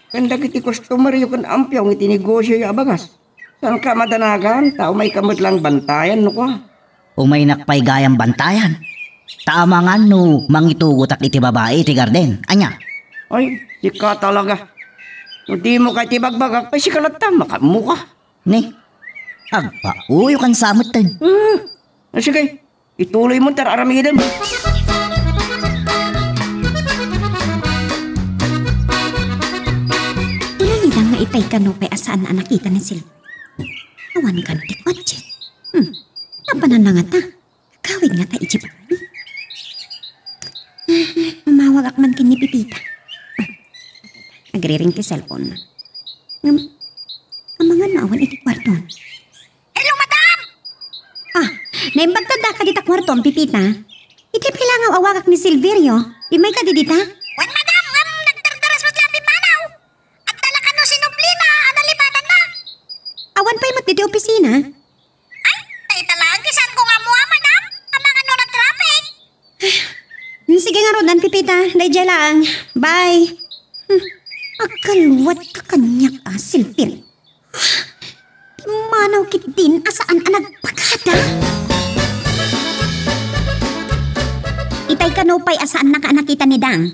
Kan dagiti customer yu kan ampyaw iti negosyo yu abagas. Saan ka madanagan? Tao may kamot lang bantayan no ka. Umay nakpay gayang bantayan. Taamangan no mangitugot ak iti babae iti garden. Anya? Ay, sika talaga. Kung di mo kay tibagbagak, pa sikalat ta, makamu ka. Ni, agpauyo kan samot ten. Sige, ituloy mo tararamidan. Ilanidang nga itay ka no kay asaan na nakita ni Silvio. Awan ka ti kotse. Napanan na nga ta. Kawid nga ta ijibay. Mamawag ak man kin ni Pipita. Nagre-ring ti cellphone. Ang mga naawan iti kwarton. Hello, madam! Naimbag tada ka dita kwarton, Pipita. Iti pilangaw awagak ni Silverio. Imay ka di dita? Wan, madam! Nagdardaras mo siya pimanaw! At talaga no sinublina, analipatan na! Awan pa imot diti opisina. Ay, tayo talagang kisan ko nga mo, madam! Ang mga no na traffic! Sige nga rodan, Pipita. Dahil lang. Bye. Akalwat ka kanyak Silverio. Manaw kit din asaan ang nagpakada. Itay kanupay asaan nakita ni Dang.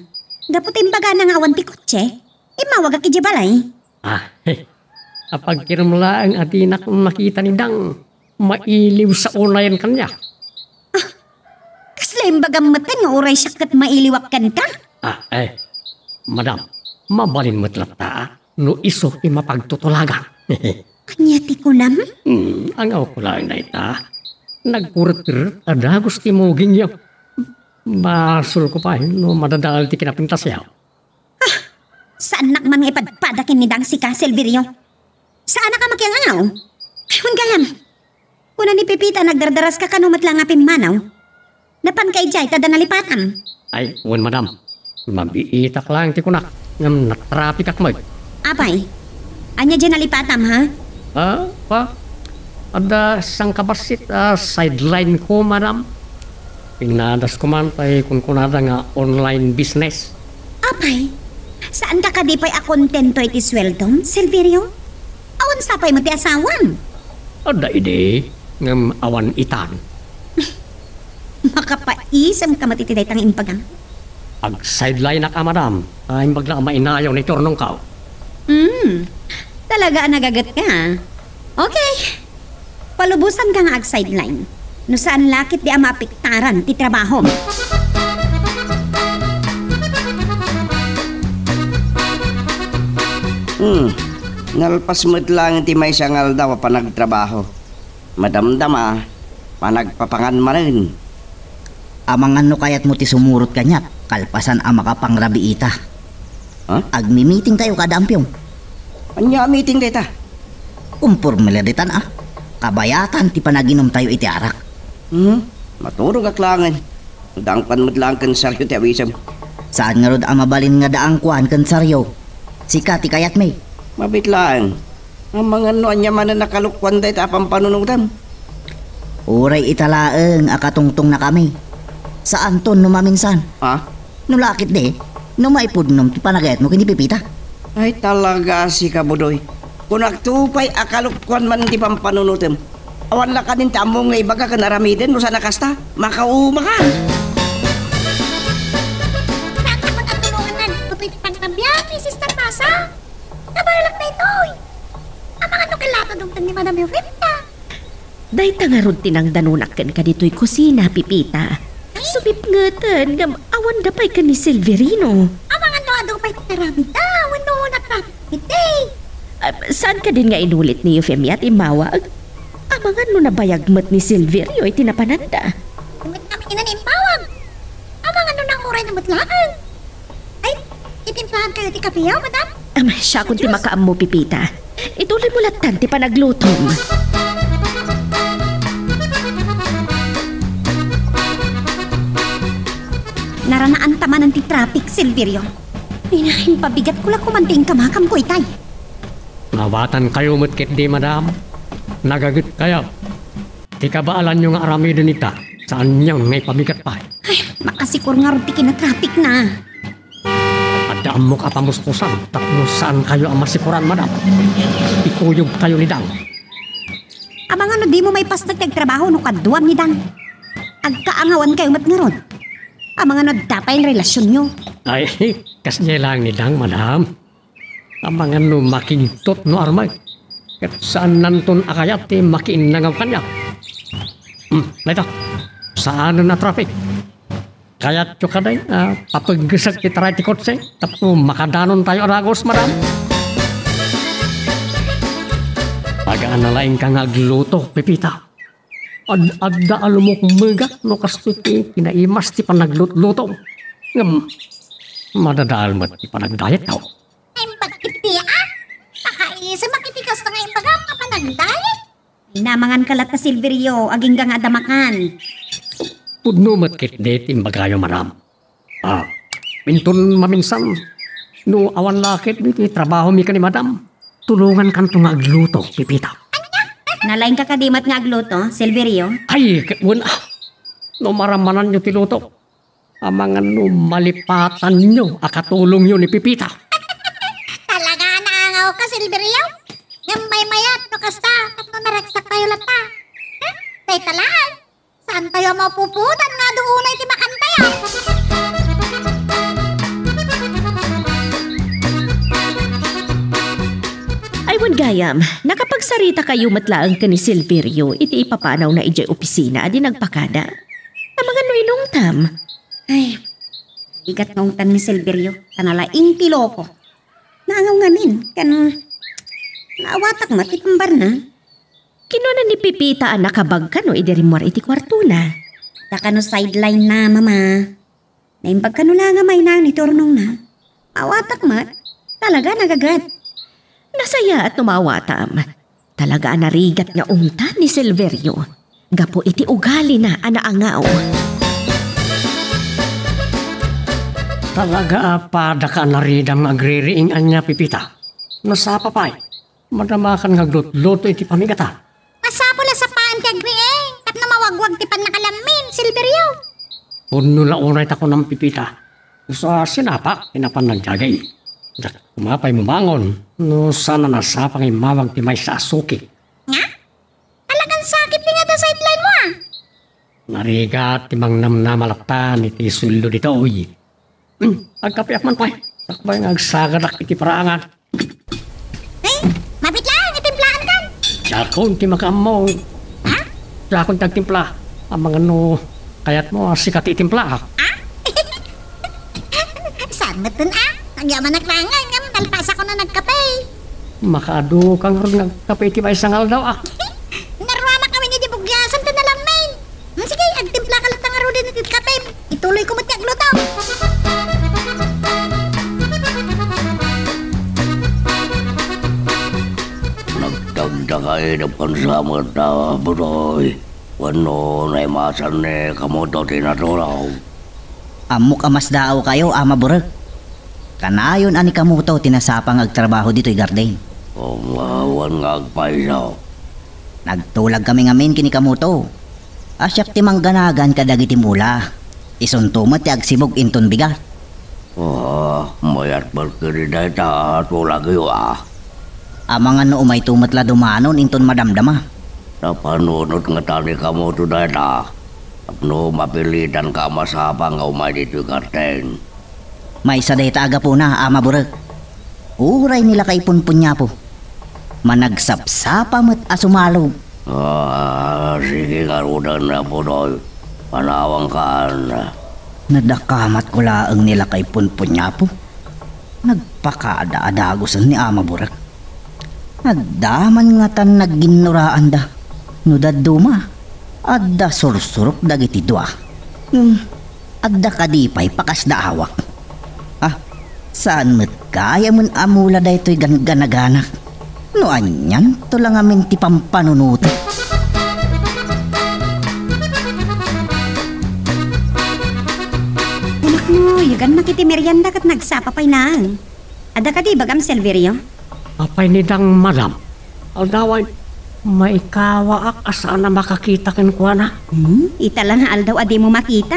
Gaputin baga na nga awan ti kotse. Imawag ak ijibalay. Apag kiramla ang atinak makita ni Dang, mailiw sa unayan kanya. Kaslaim bagam matan nga uray siya kat mailiwak kan ka. Madam, mabalin mo't lata, no iso mapagtutulaga. Kanyati ko nam? Ang ako lang na ita, nagpurot-purot, ada gusti mo gingyaw. Basul ko pa, no madadal ti kinapintas yaw. Saan nak man ipadpadakin ni Dang si ka, Silverio? Saan na ka makilangaw? Ayun gayam. Kuna ni Pipita nagdardaras ka kanumat lang apim manaw. Napan kay Jay tada nalipatan. Ay, wan madam, mabiitak lang ti kunak, ngam natrapik ak mag. Apay, anya dyan nalipatam ha? Ada sang kabasit sideline ko, madam. Pinadas ko man tay kun kunada nga online business. Apay, saan ka kadipay a kontento iti sweldom, Silverio? Awan sapay mo ti asawan. Ada ide, ngam awan itan. Makapaisam ka matitiday tang impagang. Ag sideline na ka, madam. Ay magla mainayaw ni tornong kao. Talaga nagagat ka ha? Okay. Palubusan ka nga ag sideline. No saan lakit di mapiktaran ti trabaho. Nalpas mo't lang ti may sangal daw panagtrabaho. Madamdama, panagpapangan ma rin. Amangan no kayat mo ti sumurot kanya, kalpasan ang makapangrabi ita. Agmi-meeting tayo kada ampyong. Anya meeting dita? Kumpurmeleritan kabayatan ti panaginom tayo iti arak. Maturog aklangan. Dangpan mo't lang kan saryo ti awisam. Saan nga rod ang mabalin nga daang kuhan kan saryo? Sika ti kayat may. Mabit lang. Ang mga no anya man na nakalukwan dahi tapang panunutan. Uray italaeng akatungtong na kami. Saan ton numaminsan? Ha? Nulakit de, numaipudnom ti panagayat mo kini Pipita. Ay talaga si Kabudoy. Kung nagtupay akalukwan man ti pampanunutem. Awan la ka din tamong nga ibaga ka naramiden mo sa nakasta. Makauma ka. Nakapag ang tulungan tutoy pagkabiyan ni Sister Masa. Nabalak na ito'y. Ang mga nukalata dugtan ni Madam Eufemia. Day tangarod tinang danunakan ka dito'y kusina, Pipita. Sumipngatan nga awan dapay ka ni Silverino. Ang mga nuadong pa'y taramita. Wano natrapit iti. Saan ka din nga inulit ni Eufemia at imawag? Ang mga nabayagmat ni Silverio ay tinapananda. Umit namin inanimpawag. Ang mga nang uray na mutlaan. Ay, itimplahan kayo ti kapiyaw, Madam? Siya kung ti makaam mo, Pipita. Ituloy mo latan ti panaglutom. Naranaan taman ti traffic, Silverio. Pinahin pabigat ko lang kumanting kamakam ko, itay. Nawatan kayo mutkit di, Madam. Nagagit kayo. Di ka ba alam nyo nga aramidin ita? Saan niyang may pabigat pa? Ay, makasikur nga rin ti kina-traffic na. Adaan mo ka pamuspusan. Tapos saan kayo ang masikuran, Madam? Ikuyog kayo ni Dang. Amang ano di mo may pas nagtrabaho no kaduam ni Dang. Agkaangawan kayo mat nga ron. Amang ano dapay ang relasyon nyo. Ay, kasya lang ni Dang, Madam. Ang mga no makintot no armay. Kat saan nanton akayat ti makiinangaw kanya. Laita, saan na traffic? Kaya't yung kaday, papaggisak kita rin ti kotse. Tapos makadanon tayo aragos, Madam. Pagaan na laing kang agluto, Pipita. Adda alumok mga no kasto ti kinaimas ti panagluto. Madadaal mo ti panagdayat tao. Ay, bakit di Nakaisa makitikas na ngayon baga kapanagdayat. Inamangan kalat na Silverio, aging nga damakan. Pudno matkit de timbagayo, Madam. Minton maminsan. No awan lakit di trabaho mi ka ni Madam. Tulungan kan itong agluto, Pipita. Nalain ka kadimat nga agluto, Silverio. Ay, wala. No maramanan nyo tiluto. Ang mga no malipatan nyo, akatulong nyo ni Pipita. Talaga naangaw ka, Silverio. Yung may mayat, no kasta, at no naraksak tayo lata. Tay talaan, saan tayo mapuputan nga doon ay timakan tayo? Aywan gayam, nakapagsarita kayo matlaang ka ni Silverio, iti ipapanaw na ijay opisina, di nagpakada. Ang mga nuinong tam. Ay, igat ng tan ni Silverio, kanalaing tiloko. Naangaw ngamin, kan naawatak matipambar na. Kinuna ni Pipita ang nakabag ka no, idirimwar iti kwarto na. Takano sideline na, mama. Naimbag ka no lang nga may nang ni Tornong na. Awatak mat, talaga nagagat. Nasaya at tumawatam. Talaga narigat nga unta ni Silverio. Gapo iti ugali na anaangaw. Talaga pada ka naridang agririing anya, Pipita. Nasapa pa'y. Madamakan nga glut-luto iti pamigata. Masapula sa paan ti agrieng, at namawagwag ti pan nakalamin, Silverio. Puno la unay tako ng Pipita. Sa sinapak, tinapan nagjagay. Kumapay mumangon, no sana nasapang imawag ti may sasuki. Nga? Talagang sakit ni nga da sideline mo Narigat ti mang namnamalaktan iti suldo dito, uy. Agkapiak man pa'y. Takbay nga agsagadak iti paraangan. Mabit lang, itimplaan kan. Sakon ti makamaw. Ha? Sakon tagtimpla. Ang mga no, kayat mo sikat itimpla. Saan mo dun Nagyaman naglangan nga, talpas ako na nagkape. Makado kang rin nagkape ti may sangal daw Narwama kami ni Dibugyasan ta na lang, main. Sige, agtimpla ka lang tanga rin iti kape. Ituloy ko mati agluto. Nagdagdagay na pansamot na budoy. Wano na imasan ni kamuto tinaturaw. Amok amas daaw kayo, ama burag. Kanayon ani kamuto tinasapang agtrabaho dito'y garden. Kung awan nga agpaisaw. Nagtulag kami ngamin kini kamuto. Asyak ti mangganagan kadagiti mula. Isunto mo ti agsibog inton bigat. Mayat balkiri dayta at wala kayo Amangan no umay tumatla dumanon inton madamdama. Napanunod nga tani ka mo to dayta. Tapno mapilitan ka masapa nga umay dito karten. May sa dayta aga po na, ama burag. Uray nila kay punpunya po. Managsapsapa mo't asumalog. Sige karudan na po doy. Panawang kaan. Nadakamat ko laang nila kay punpunya po. Nagpakada-adagosan ni ama burag. Nagdaman nga tan nagginuraan da. Nudad duma. Adda sursurok dagiti dua. Adda kadipay pakas da awak. Saan mo't kaya mon amula da ito'y ganaganak. No anyan to lang amin ti pampanunuto. Anak mo, yugan makiti merienda kat nagsapapay na. Ada ka di bagam Silverio? Apay nidang madam. Aldaway, maikawaak asaan na makakita kan kuha na. Ita lang aldaw adi mo makita.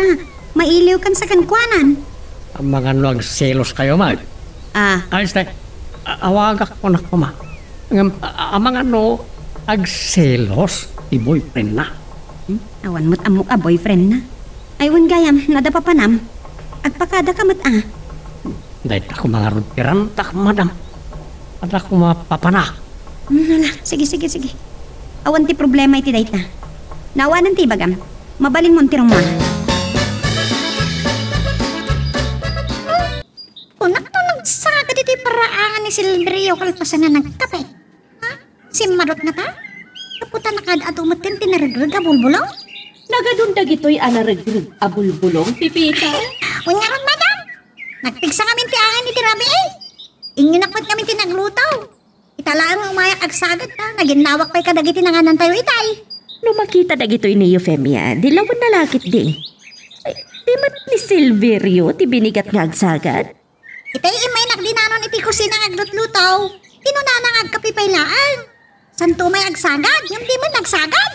Mailiw kan sa kankwanan. Ang mga nuag selos kayo, mag. Ayos na, awagak ko na kuma. Ang mga no, ag selos, ti boyfriend na. Awan mo't amok a boyfriend na. Aywan gayam, nada pa panam. Agpakada ka mo't Dahil ako mga rutiran, tak madam. At ako mapapanak. Sige. Awan ti problema iti dayta. Nawanan ti bagam. Mabalin mo tirong mga. Unak no nagsagad ito'y paraangan ni Silverio kalpasan na nagkape. Si Marot na ta? Kaputa na kada atumatin tinaragrig a bulbulong? Nagadundag ito'y anaragrig abulbulong, Pipita. Nga ron, madam. Nagpigsa kami ti angan ni Tirabi Inginakmat kami ti naglutaw. Italaan ang umayak agsagad ta. Naginawak pa'y kadagiti nanganan tayo itay. No makita dag ito'y ni Eufemia, di lawan na lakit di. Ay, di mat ni Silverio, ti binigat nga agsagad. Itay imay nagdinanon iti kusina ng aglutlutaw. Tinunanang agkapipaylaan. Santo may agsagad, yung di man nagsagad.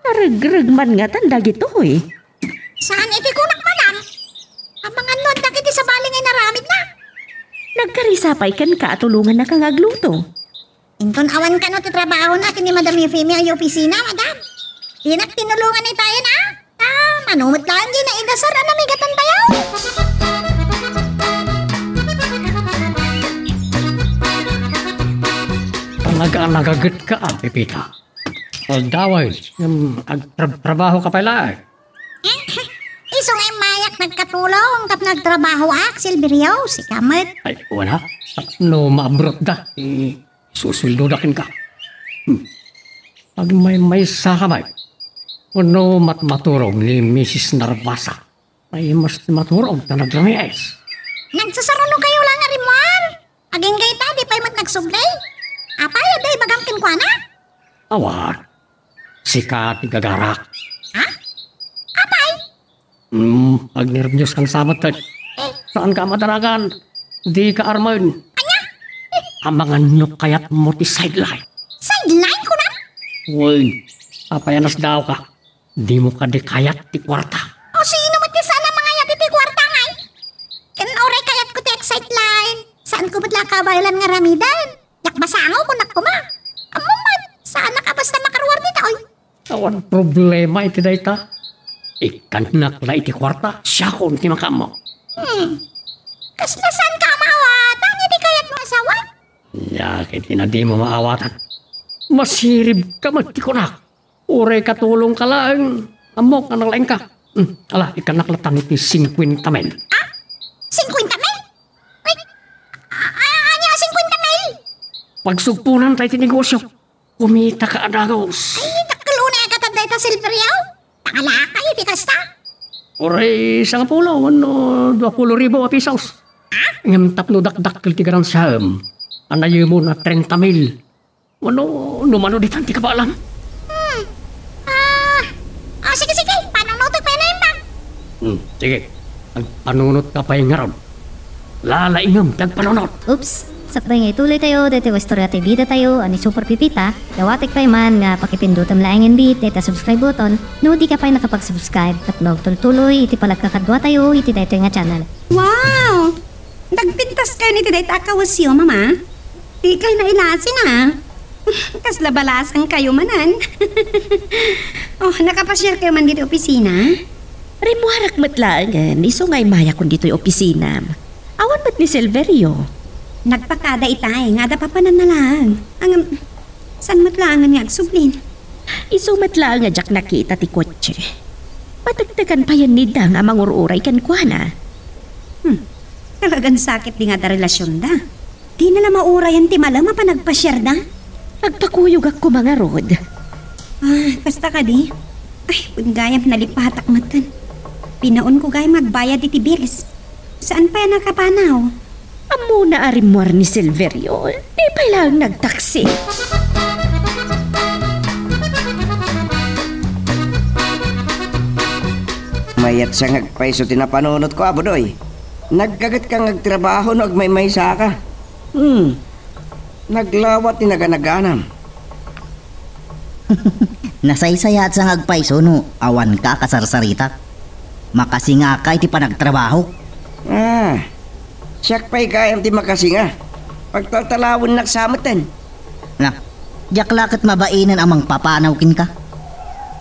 Naragrag man nga tandag ito'y. Saan iti kunak madam? Ang mga nun iti sa baling ay naramid na. Nagkarisapay kan kaatulungan na kang agluto. Inton awan ka no ti trabaho natin ni Madam Eufemia ay opisina, madam. Tinak tinulungan ni tayo na. Manumot lang din na inasar na namigatan tayo. Nagagat ka, Pipita. Aldaway, trabaho ka pala. Isong ay mayak nagkatulong tap nagtrabaho Silverio, si Kamet. Ay, wala. No, maabrot da. Susuldudakin ka. Pag may sakamay, no maturog ni Mrs. Narvasa, ay mas maturog na naglamayas. Nagsasarano kayo lang nga rimwar. Aging gay ta, di pa'y mat nagsublay. Apay, aday bagang kinkwana? Awat. Sikat ni gagarak. Apay? Pag nervyos kang samat ka. Saan ka madaragan? Di ka armayon. Anya? Ang mga nuk kayat mo ti sideline. Sideline ko na? Uy, apayanas daw ka. Di mo ka di kayat ti kwarta. O sino mo ti sana mga yat iti kwarta ngay? Oray kayat ko ti sideline. Saan ko badla kabaylan nga ramidan? Yak basangaw ko nakuma. Amuman, saan ka basta makaruwar dito oy? Awan problema iti dayta. Ikan nakla iti kwarta, siya kung ti makamo. Kasla saan ka maawatan? Hindi kayat mo asawa? Yakit na di mo maawatan. Masirib ka magtikunak. Uray katulong ka lang. Amok ka nang ka. Ala, ikan naklatan iti 50 mil. 50 mil? Wait, ano 50 mil? Pagsugpunan tayo tinegosyo. Kumita ka adagos. Ay, takalunay ang katanday ta Silverio. Pangalakay, iti kasta. Oray, sa nga pulo, 20,000 pesos. Ngam tapno dakdakkel ti garan siyam. Anayo mo na 30 mil. Numano di tanti ka ba alam? Sige. Panunot pa na yun bang? Sige. Panunot ka pa yung ngaron. Lalaingam, tagpanunot. Oops, Sakbay nga ituloy tayo, dito istorya tayo bida tayo, ani Super Pipita. Dawatik pa man nga pakipindutan laing bit, dito subscribe button. No di ka pa nakapag-subscribe at magtuloy iti palagkakadwa tayo, iti dito nga channel. Wow! Nagpintas kayo ni Tiday Takawasyo, mama. Di kayo na ilasin ha. Kasla balasan kayo manan. Oh, nakapashare kayo man dito opisina? Rimuharak matlangan, iso nga'y maya kung dito'y opisina. Awan ba't ni Silverio? Nagpakada itay, nga da papanan na lang. San matlangan nga agsublin? Iso matlangan jak nakita ti kotse. Patagtagan pa yan ni da nga mangururay kan kwa na. Talagang sakit di nga da relasyon da. Di nala maurayan ti malama pa nagpa-share da. Nagpakuyog ako mga rod. Basta ka di. Ay, gayam nalipatak matan. Pinaon ko gayam magbayad iti bilis. Saan pa yan nakapanaw? Amo na arimor ni Silverio, di pa lang nagtaksi. Mayat siya ngagpaiso tinapanunot ko, Abodoy. Nagkagat ka ngagtrabaho no agmay-may sa ka. Naglawat ni naganaganam. Nasaysaya at sa ngagpaiso no, awan ka kasarsarita. Makasinga ka iti panagtrabaho. Siyak pa'y kayang ti makasinga. Pagtatalawin naksamatan. Na, diyak lakit mabainan amang papanawkin ka.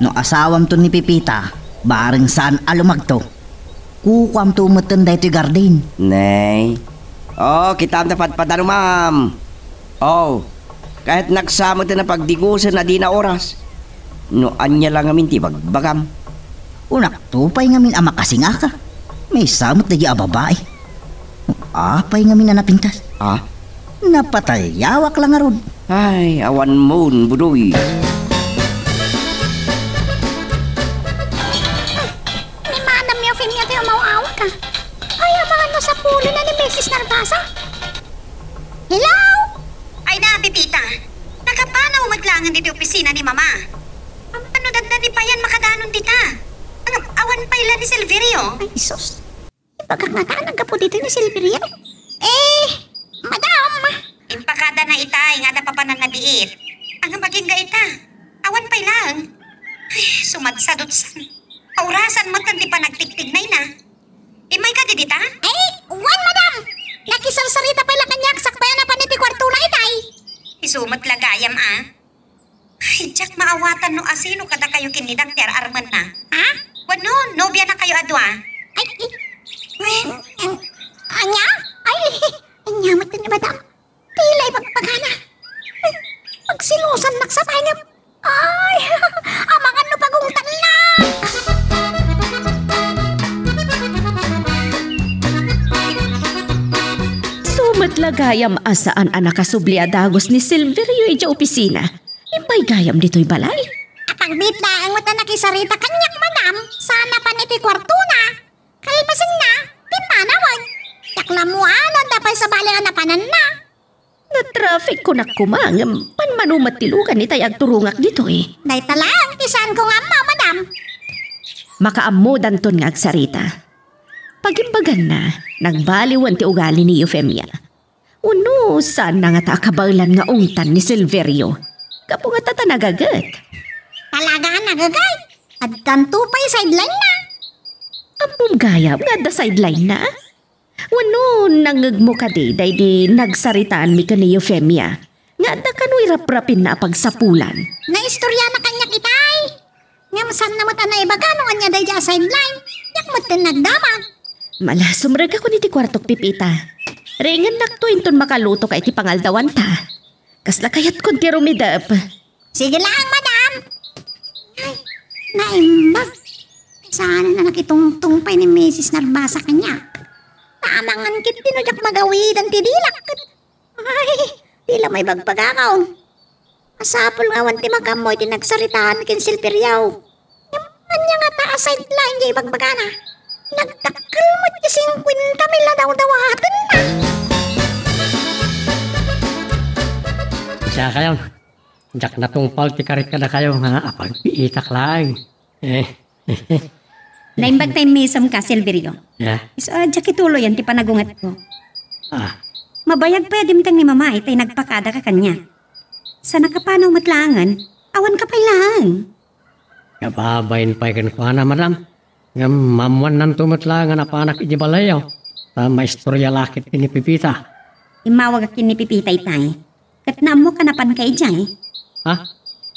No asawam to ni Pipita, bareng saan alumagto. Kukwam to umatan dahi ti garden. Nay. Kitam dapat padano, ma'am. Kahit nagsamatan na pagdigusan na di na oras. No anya lang amin ti bagbagam. Unak tupay ngamin ang makasinga ka. May samot na di ababae. Apay ngamin na napintas. Napatalyawak lang arod. Ay, awan mo, budoy. Ni Madam Eufemia tayo mauawa ka. Ay, mga no sa pulo na ni Mrs. Narvasa. Hello? Ay na, Pipita. Nakapanaw maglangan dito opisina ni Mama. Ang panudad na di pa yan makadanon dita. Ang awan pa ila ni Silverio. Ay, sus. Ipagkakatanag ka po dito ni Silverio. Madam! Impakada na itay, nga na papanan na diit. Ang maging gaita. Awan pa ilang. Ay, sumadsadot san. Aurasan mo tan di pa nagtiktignay na. Imay ka di dita? Wan, madam! Nakisarsarita pa ilang kanyak, sakbayan na pa niti kwarto na itay. Isumat lagayam Ay, Jack, maawatan no asino kada kayo kinidak ti arman na. Ha? Wano, nobya na kayo adwa. Anya? Anyamat na ni madam. Pilay magpagana. Pagsilusan naksapay nga. Ay, amangan no pagungtan na. Sumatlagayam asaan ang nakasubliadagos ni Silverio ija opisina. Impay gayam dito'y balay. Apang bitla ang mata nakisarita kanyak madam. Sana pa niti kwarto na. Kalpasin na. Timanawan. Yaklamuan ang tapay sa balay na panan na. Na-traffic ko na kumang. Panmanumatilugan ni tayag turungak dito eh. Day talang, tisan ko nga mo, madam. Makaamudan ton nga agsarita. Pagimbagan na, nagbaliwan ti ugali ni Eufemia. Uno, saan na nga taakabalan nga ungtan ni Silverio? Kapo nga tata nagagat. Talaga nagagay. At tantupay sideline na. Ampong gayam nga da sideline na. Wano, nangag mo ka di nagsaritaan mi ka ni Eufemia. Nga da kano'y raprapin na pagsapulan. Naistorya na kanya kitay. Nga masan na mata na iba gano'n kanya day ja sideline. Yak matan nagdamag. Mala, sumrag ako ni ti kwartok Pipita. Ringen naktuin ton makaluto ka iti pangaldawan ta. Kasla kayat kon ti rumidap. Sige lang, madam. Ay, naimbag. Sana na nakitungtungpay ni Mrs. Narvasa kanya. Tamangan kit tinudyak magawidan ti dilak. Ay, tila may bagpagakaw. Asapol nga wanti magamoy ti nagsaritaan kin Silveriaw. Anya nga ta sideline jay bagbagana. Nagdakkel mo ti 50 mila daw-dawatan na. Siya kayo. Jak na tungpal ti karit ka na kayo nga apagpiitak lang. Naimbag tayo mesam ka, Silverio. Yeah. Isa, jakitulo yan ti panagungat ko. Mabayag pa dimtang ni mama itay nagpakada ka kanya. Sa nakapanaw matlangan, awan ka pa lang. Kababayin pa ikan ko na, madam. Nga mamuan ng tumatlangan na panak ijibalayaw. Sa maistorya lakit ni Pipita. Imawag akin ni Pipita itay. Kat na mo kanapan kay Jay. Ha?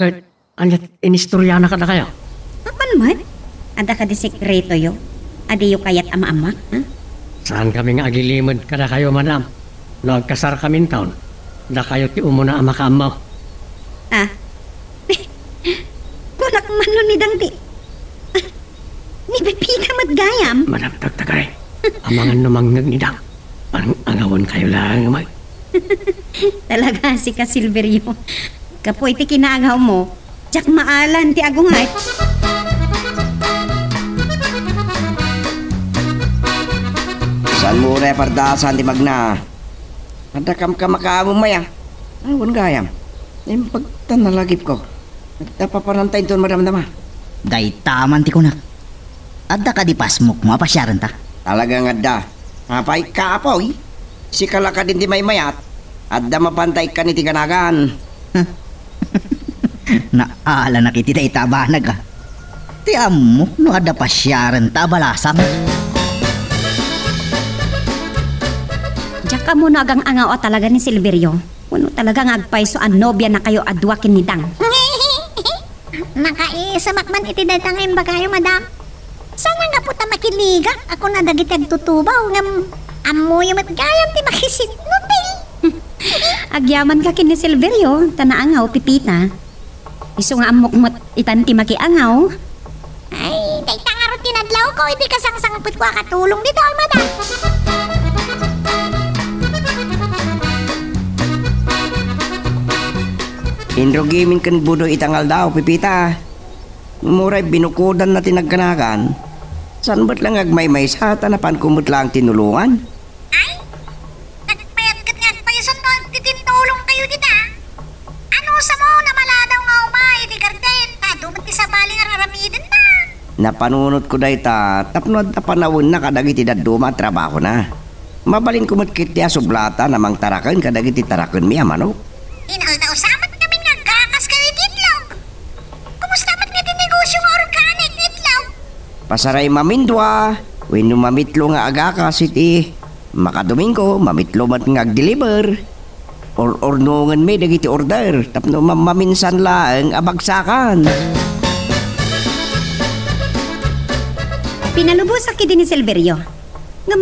Kahit anyat inistorya na ka na kayo? Apan mat? Ada ka di sekreto yo? Adi yo kayat ama-amak, ha? Saan kami nga agilimod ka na kayo, madam? Nagkasar kami taon. Da kayo ti umuna ama ka mo. Ah? Kunak man nun ni Dangti. Ni Pipita matgayam. Madam, tagtagay. Amangan numangnag ni Dang. Angawan kayo lang, mag. Talaga si ka Silverio. Kapoy ti kinagaw mo. Diyak maalan ti agungay. Saan mo repardasan di magna? Ada kam makaamong maya. Awan gayam. Yung pagtanalagip ko. Nagtapaparantay doon maramdama. Day taman ti kunak. Adda ka di pasmok mo apasyaran ta. Talagang adda. Mapay ka apoy. Si kalaka din di may mayat. Adda mapantay ka ni tiganagan. Naala na kiti day tabanag ka. Ti amo no adda pasyaran ta balasam. Diyak ka muna agang angaw talaga ni Silverio. Kuno talaga ngagpay so an nobya na kayo adwakin ni Dang. Nakaisamak man iti datangin ba kayo, madam? Sana nga po ta makiliga. Ako na dagitag tutubaw ngam amoy matgayam ti makisitnot eh. Agyaman ka kin ni Silverio. Tanaangaw, Pipita. Iso nga amok mo't itan ti makiangaw. Ay, day tangarot tinadlaw ko. Hindi ka sangsangpit ko katulong dito, madam. Indro gaming kan budo itangal daw, Pipita. Muray binukudan na tinagkanakan. San ba't lang agmay-may sa tanapan kumot lang tinulungan? Ay, nagpayat kat nga payasan no, titintulong kayo dita. Ano sa mo na maladaw nga umay, di garden, dumat ti sa baling araramidin na. Napanunot ko day ta, tapnod na panawon na kadagiti daduma trabaho na. Mabalin kumot kiti sublata namang tarakan kadagiti tarakan mi amano. Inaldaw samat kami nagkakas kayo ditlog. Kumusta mat nga negosyo nga organic ditlog? Pasaray mamindwa, when mamitlo nga aga kasiti, makadomingo, mamitlo mat nga ag-deliver. Or ornongan may dagiti order, tapno maminsan lang abagsakan. Pinalubos sa kidi ni Silverio. Ngam,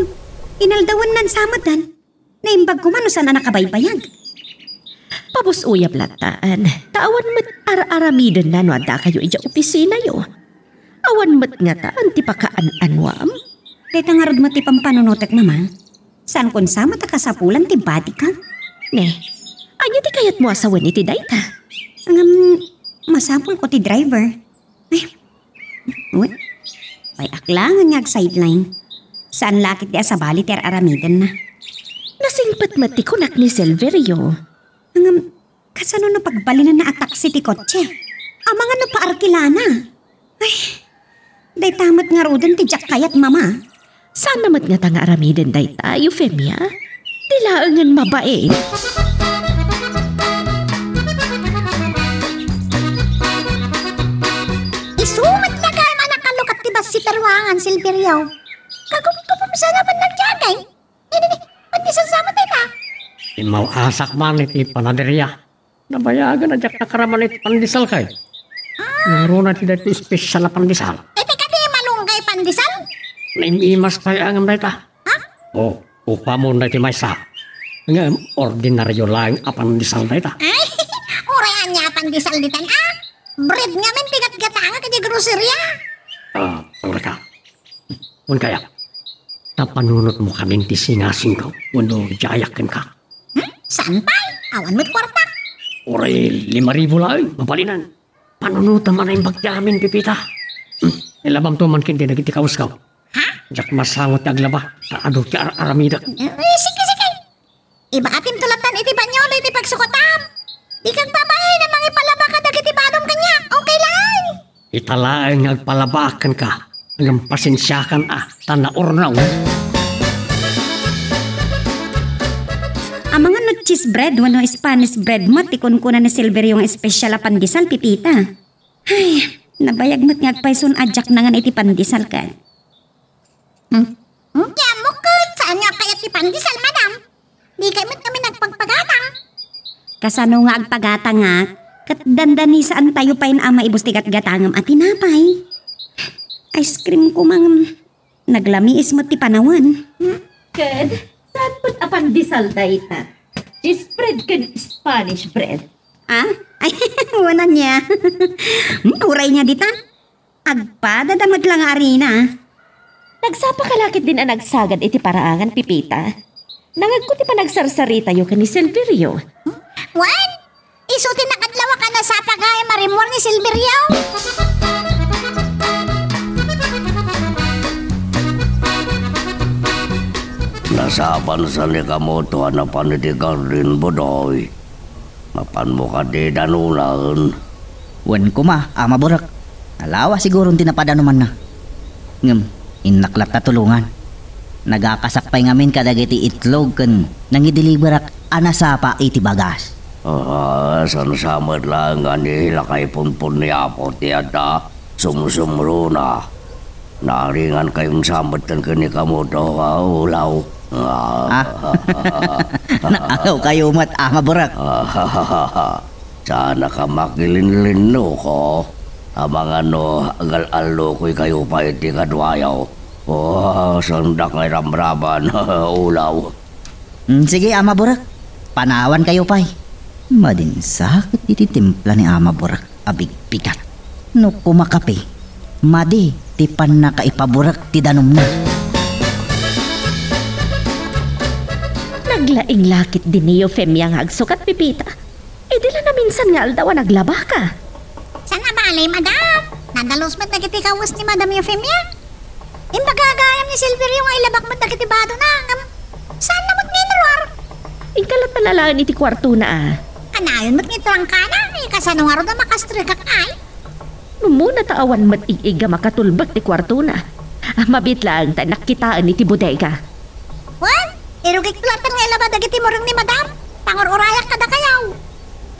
inaldawan nan samutan. Naimbag ko man saan na nakabaybayag. Pabusuyap lataan. Tawan mat ar-aramidon na no ada kayo ija opisina yo. Awan mat nga ta anti pakaan-anwam. Deta nga rod mo ti pampanunotek naman. Saan kun sama ta kasapulan ti bati ka? Ne, anya ti kayat mo asawan iti dayta. Masapul ko ti driver. Ay, uy. Ay aklangan nga sideline. Saan lakit di asabali ti ar-aramidon na? Nasingpat mat ti kunak ni Silverio. Kasano na pagbalinan na atak si ti kotse? Amangan na paarkilana. Ay, day tamat nga rodan ti jak kayat mama. Saan namat nga tanga aramiden day ta, Euphemia? Tilaangan mabait. Isumat na ka man nakalukat ti bas si Tarwangan, Silverio. Kagumsa na man nagjagay. Hindi, pandisan sama tayo. Imaw asak man iti panaderya. Nabayagan na jak nakaraman iti pandisal kay. Naroon na ti dito special na pandisal. Teka di malunggay pandisal? Naimimas tayo ang amreta. Ha? O, upa mo na iti maysa. Nga ordinaryo lang a pandisal na ita. Ay, urayan niya pandisal ditan ah. Bread nga men tigat-gatanga kadi grocerya. Ura ka. Un kaya, napanunot mo kaming ti singasing ko. Uno jayakin ka. Saan pa? Awan mo't kwarta. Oray, 5,000 lang, mapalinan. Panunutan man na yung bagyamin, Pipita. Ilabang to man kindi nagitikawas ka. Ha? Jak masangot ti aglaba, taado ti aramida. Sige. Iba atin tulatan iti banyolo iti pagsukotam. Di kang babae na mangipalaba ka dagiti badong kanya. Okay lang. Italaan nga agpalabakan ka. Hanggang pasensyakan tanaornaw. cheese bread, wano Spanish bread mo, tikon ko na ni Silver yung espesyal a pandesal, Pipita. Ay, nabayag mo't ngagpayson adjak na nga iti pandesal ka. Yamo ko, saan nga kaya ti pandesal, madam? Di kayo mo't kami nagpagpagatang. Kasano nga agpagata nga, kat dandani saan tayo pa ama ibustigat gatangam at tinapay. Ice cream ko mang naglamiis mo ti panawan. Kad, saan po't apandisal dayta? Cheese bread kan Spanish bread. Ah? Ay, wala niya. Uray niya dita. Agpadadamot lang arena. Nagsapa kalakit din ang nagsagad iti paraangan, Pipita. Nangagko ti pa nagsarsarita yo kan ni Silverio. Wan? Isutin na kadlawa ka na sa pagaya marimor ni Silverio. Nasapan sa likamoto na panitigar din bodoy. Mapan mo ka di danulan. Wen ko ma, ama burak. Alawa siguro tinapada naman na. Ngem, inaklat na tulungan. Nagakasakpay ngamin kadagiti itlog kan nangideliverak anasapa iti bagas. San samad lang nga nihilakay punpun ni Apo ti Ada sumusumro na. Naringan kayong samad kan kanikamoto ka ulaw. Naagaw kayo mat ama burak. Sana ka makilinlino ko. Amang agal-alo ko'y kayo pa iti kadwayaw. Sandak ngay ramraban, ulaw. Sige ama burak, panawan kayo pay. Madinsakit iti timpla ni ama burak, abig pikat. No kumakape, madi tipan na kaipaburak ti danom na. Naglaing lakit din ni Eufemia nga agsukat, Pipita. E di lang na minsan nga aldawa naglaba ka. Saan nga balay, madam? Nadalos mo't nagitikawas ni Madam Eufemia. Imbagagayam ni Silverio nga ilabak mo't nagitibado na. Saan na mo't ninruar? Ikalat palalaan iti kwarto na ah. Kanayon mo't nitwang ka na. Kasano nga ro na makastrigak ay. Muna taawan mat iiga makatulbak ti kwarto na. Mabit lang ta nakitaan iti bodega. Wan? Irugik tulatan nga ilabad nagiti mo rin ni Madam. Pangor-urayak kada kayaw.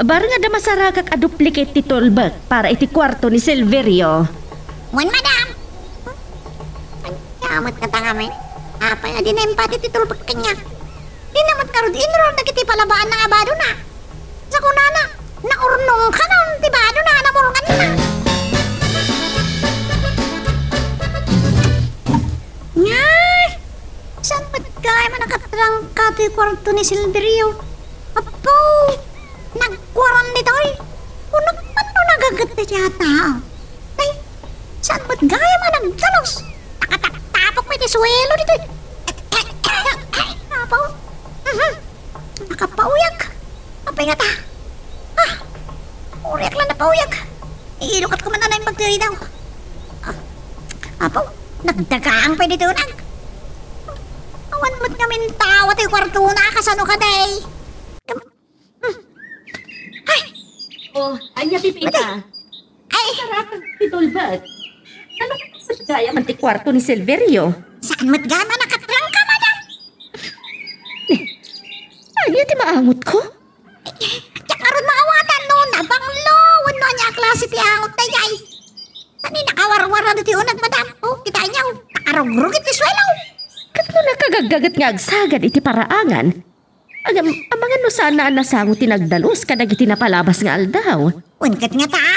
Barang nga da masaragak a duplicate ti tulbak para iti kwarto ni Silverio. Wan, Madam. Yamat ka tangamin. Apay na din empati ti tulbak kanya. Di naman karod inroor nagiti palabaan ng abado na. Sa kunana, naurnong ka nun, tibado na, namurungan na. Ngay! Saan ba't kaya man nakatrangka ti kwarto ni Silverio? Apo! Nagkwaran nito eh. Kung ano nagagat na siya tao. Ay, saan ba't gaya man nagdalos? Nakatapok mo iti suwelo dito eh. Apo? Nakapauyak. Apay nga ta. Uriyak lang na pauyak. Iilukat ko man na yung bagteri daw. Apo, nagdagaang pwede ito nag. Awan mo't kami tawa tayo kwarto na kasano ka day. Ay! Oh, anya Pipita. Ay! Sarapag ti tulbak. Ano ka gaya man ti kwarto ni Silverio? Saan mo't gama nakatrang ka, Madam? Anya ti maangot ko? Tiyak aron maawatan noon na banglo. Wano niya klase ti angot na yay. Tani nakawarwara na ti unag, Madam. Oh, kita niya. Nakarugurugit ti swelaw. Kat mo nakagagagat nga agsagad iti paraangan. Ang mga no sana nasangot tinagdalos kadag iti napalabas nga aldaw. Unkat nga ta.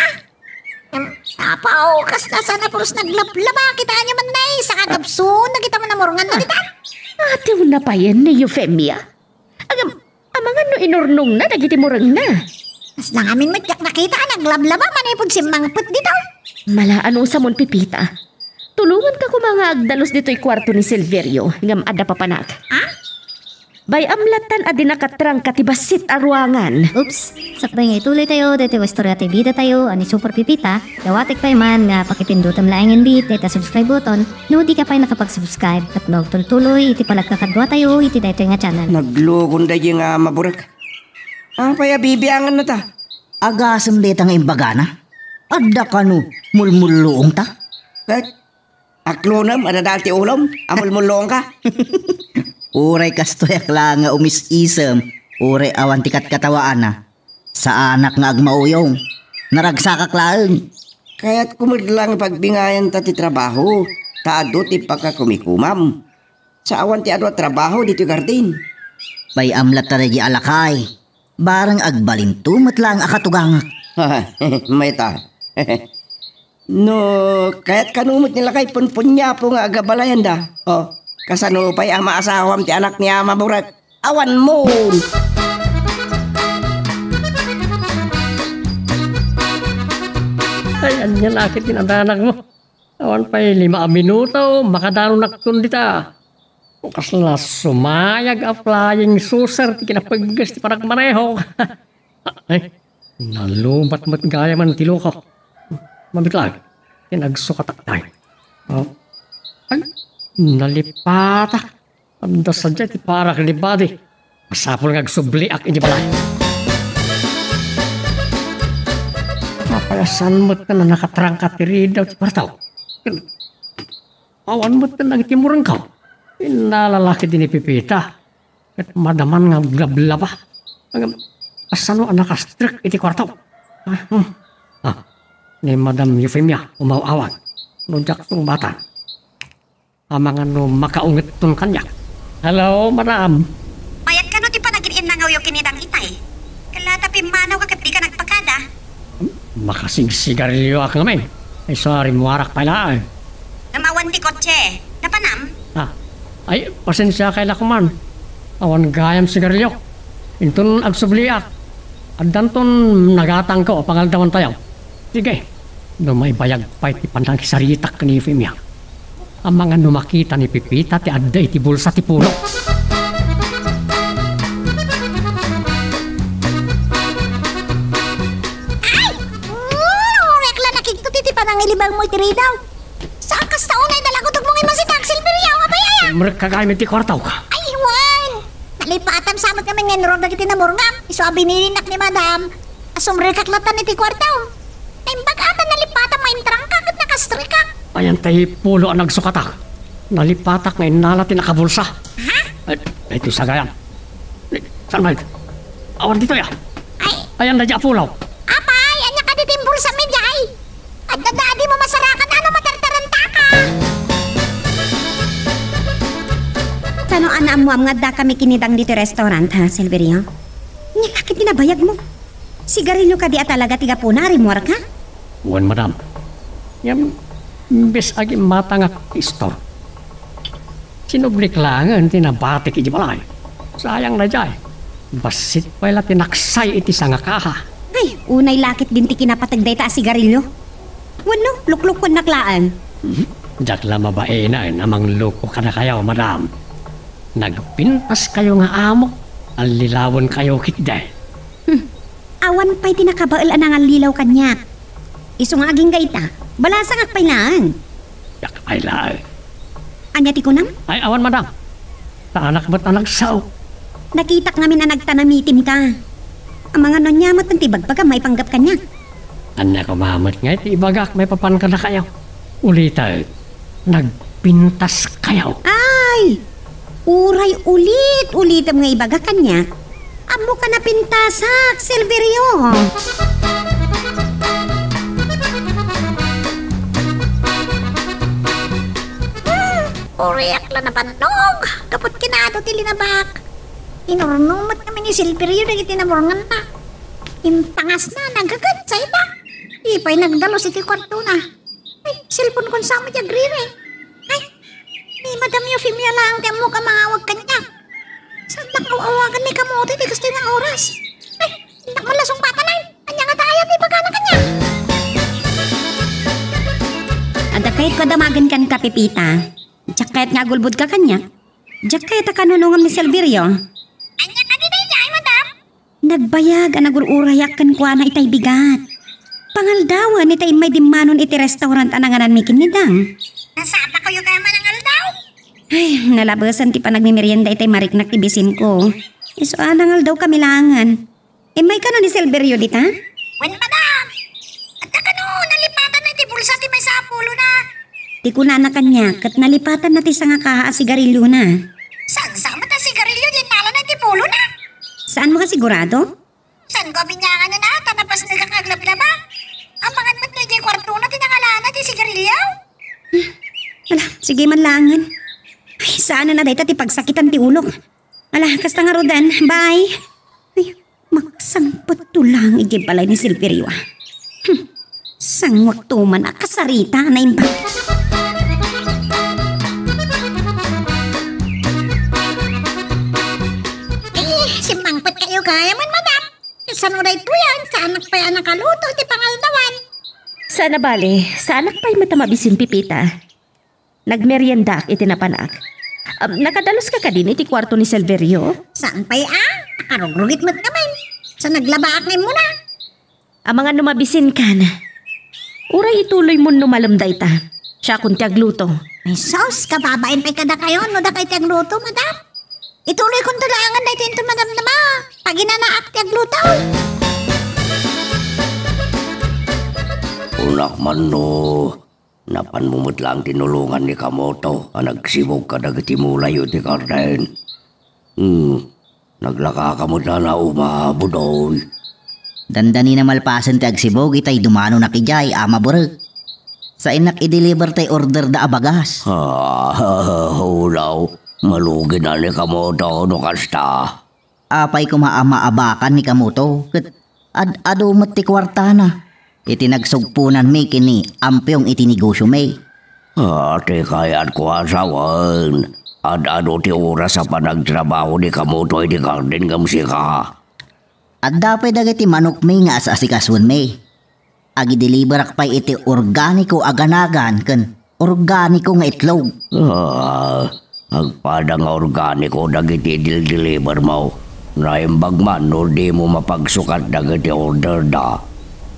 Apaw, kas na sana puros naglaplaba. Kita niya man na sa kagabsun. Nakita mo na murungan na kita. Ate mo na pa yan ni Eufemia. Ang mga no inurnong na nagiti murang na. Mas lang amin matyak nakita. Naglablaba manipod si mangput dito. Malaan sa mon Pipita. Tulungan ka ko mga agdalos dito'y kwarto ni Silverio. Ngam ada papanak. Ha? Bay amlatan adi nakatrang katibasit aruangan. Oops, sakbay nga ituloy tayo, dito istorya tayo bida tayo, ani Super Pipita. Dawatik pa man nga pakipindutam laing bit, dito subscribe button. No di ka pa nakapag-subscribe, tapnog tuloy, iti palagkakadwa tayo, iti dito nga channel. Naglukon da yung maburak. Ang paya bibiangan na ta. Agasam dita nga imbagana. Adda ka no, mulmulong ta. Ba't? Aklonam, ada dati ulam, amulmulong ka. Uray kastoyak lang nga umis-isam. Ure awan tikat katawaan na. Sa anak nga agmauyong. Naragsakak laeng. Kaya't kumudlang pagbingayan ta ti trabaho. Taado ti pagkakumikumam. Sa awan ti adwa trabaho dito gardin. Pay amlat tarigi alakay. Barang agbalintumat lang akatugangak. May ta. No, kaya't kanumot nila kay punpunya po nga agabalayan da. O, kasano pa'y ama asawam ti anak niya maburat. Awan mo! Ay, anyan akit tinadanak mo. Awan pa'y 5 minuto, makadaro nakitundita. O kasla sumayag a flying saucer ti kinapaggas ti paragmaneho. Ay, nalubat mat gaya man tilo ko. Mabitlag, tinagsukatak tayo. Oh. Ay, nalipatak. Ang dasadya ti parak libadi. Masapol nga agsubliak iti balay. Mapayasan mo't ka na nakatrangkat ti ridaw ti partaw. Awan mo't ka nang timurang ka. Inalalaki din ni Pipita. At madaman nga gablaba. Asano ang nakastrik iti kwartaw. Ni Madam Euphemia umawawag. No jaksong bata. Amang ano makaungit tong kanyak. Hello, Madam. Mayat ka no ti panagin nangaw yung kinidang itay. Kalata pimanaw ka kat di ka nagpakada. Makasing-sigarilyo ako ngamin. Ay sorry, muwarak pala eh. Namawan ti kotse. Napanam? Ay, pasensya kay lakuman. Awan gayam sigarilyo. Intun agsubliak. At danton nagatang ko, pangaldawan tayo. Sige, no may bayag pa iti pandang kisaritak ni Euphemia. Ang mga numakita ni Pipita ti adda iti bulsa ti pulo. Ay! Rekla nakikita ti panangilibang mo iti ridaw. Saan kas taon ay dalagotog mong imasitag Silverio nga bayaya? Merkagay ti kwartaw ka. Ay, Juan! Nalipatam samot kami nga nurong dagiti na murngam. Iso abinilinak ni Madam. Asumrekaklatan iti kwartaw. Ay, bagata nalipatam mo imtrangkak at nakastrikak. Ayan tayo pulo ang nagsukatak. Nalipatak na inala ti nakabulsa. Ha? Ay, ito sa gayan. Saan ba ito? Awan dito ya. Ay, Ayan na dya pulaw. apay! Anya ka ditimbol sa medyay! At dadadi mo masarakan ano matartaranta ka! Sano anaamuam nga da kami kinidang dito restaurant ha, Silverio? Nya kakit tinabayag mo. Sigarilyo ka di at talaga tiga punari mo ka? Wan, Madam. Yan, bis agi mata nga pistor. Sinublik lang ang tinabatik iti balay. Sayang na jay. Basit pala tinaksay iti sangakaha. Ay, unay lakit din ti kinapatagday ta sigarilyo. Wano, lukluk ko naklaan. Diyak la mabae na namang loko ka na kayo, Madam. Nagpintas kayo nga amo. Ang lilawon kayo kitday. Awan pa'y tinakabaal ang lilaw kanya. Iso nga aging gaita, balasang akpay lang. Yak ay lae. Anya ti kunam? Ay, awan, Madam. Sa anak ba't anak sao? Nakitak namin na nagtanamitim ka. Ang mga nonyamot ng tibag pagka may panggap kanya. Anak ko mamot nga iti ibagak may papan ka na kayo. Ulita, nagpintas kayo. Ay! Uray ulit ang mga ibaga kanya. Amo ka na pintasak, Silverio. Uriyak lang na panog. Kapot kinado ti linabak. Inurnumat kami ni Silverio na itinamurngan na. Impangas na, nagagad sa iba. Ipay nagdalo si ti kwarto na. Ay, cellphone kon sama ti agriri. Ay, ni Madam Euphemia lang ti mo ka mangawag kanya. Saan nakawawagan ni kamote ti gusto ng oras? Ay, hindi mo lasong bata na. Anya nga tayo ti pagana kanya. Ada kahit ko damagan kan kapipita. Diyak kahit nga gulbud ka kanya. Diyak kahit kanunungam ni Silverio. Anya ka di ay Madam? Nagbayag ang nagururayak kan kwa na itay bigat. Pangaldawan itay may dimanon iti restaurant ananganan mi kinidang. Nasapa kayo kaya manangal daw? Ay, nalabasan ti pa nagmimerienda itay mariknak tibisin ko. Iso anangal daw kamilangan. May kano ni Silverio dita? Wen Madam! At nakano, nalipatan na iti bulsa ti may sapulo na. Ti kuna na kanya, kat nalipatan na ti sanga kaha sigarilyo na. Saan sama ta sigarilyo din nala na iti pulo na? Sa Saan mo ka sigurado? San ko binyangan na tanapas na kakaglab-laba? Ang mga matno di kwarto na tinangalana di sigarilyaw. Ala, sige manlangan. Ay, saan na dahil ti pagsakitan ti ulok. Ala, kasta nga rodan. Bye. Ay, magsangpot to lang igibalay ni Silverio. Sangwak to man akasarita na imba. Simangpot kayo kaya man, madam. Sanuray po yan, sa anak pa yan nakaluto, di pangaldawan. Sana bale, sa anak pa'y matamabisin pipita. Nagmerienda ak itinapanak. Nakadalos ka din iti kwarto ni Silverio? Saan pa'y Akarogrugit mo't naman. Sa naglaba ak mo na. Ang mga numabisin ka na. Uray ituloy mo numalamday ta. Siya kung tiagluto. Ay sos, kababain pa'y kada kayo, no da kay tiagluto, madam. Ituloy kong tulangan na ito madam na ma. Pag inanaak tiagluto. Unak man no, napanmumut lang tinulungan ni Kamoto ang nagsibog ka nagtimulay o ti Karden. Naglaka ka mo na umabudoy. Dandani na malpasan ti agsibog itay dumano na kijay ama burek. Sa inak i-deliver tay order da abagas. Hulaw, malugi na ni Kamoto no kasta. Apay kumaama-abakan ni Kamoto. Ado mat ti kwarta na. Itinagsugpunan may kini ampyong itinegosyo may. Ate kaya't ko asawan. Ano ti oras sa panagtrabaho ni Kamoto ay di Karden gamsika. At dapat dagiti manok may nga asikaswan may. Agi-deliver akpay iti organiko aganagan kan organiko nga itlog. Agpada nga organiko dagiti deliver mo. Naimbag man no di mo mapagsukat dagiti order da.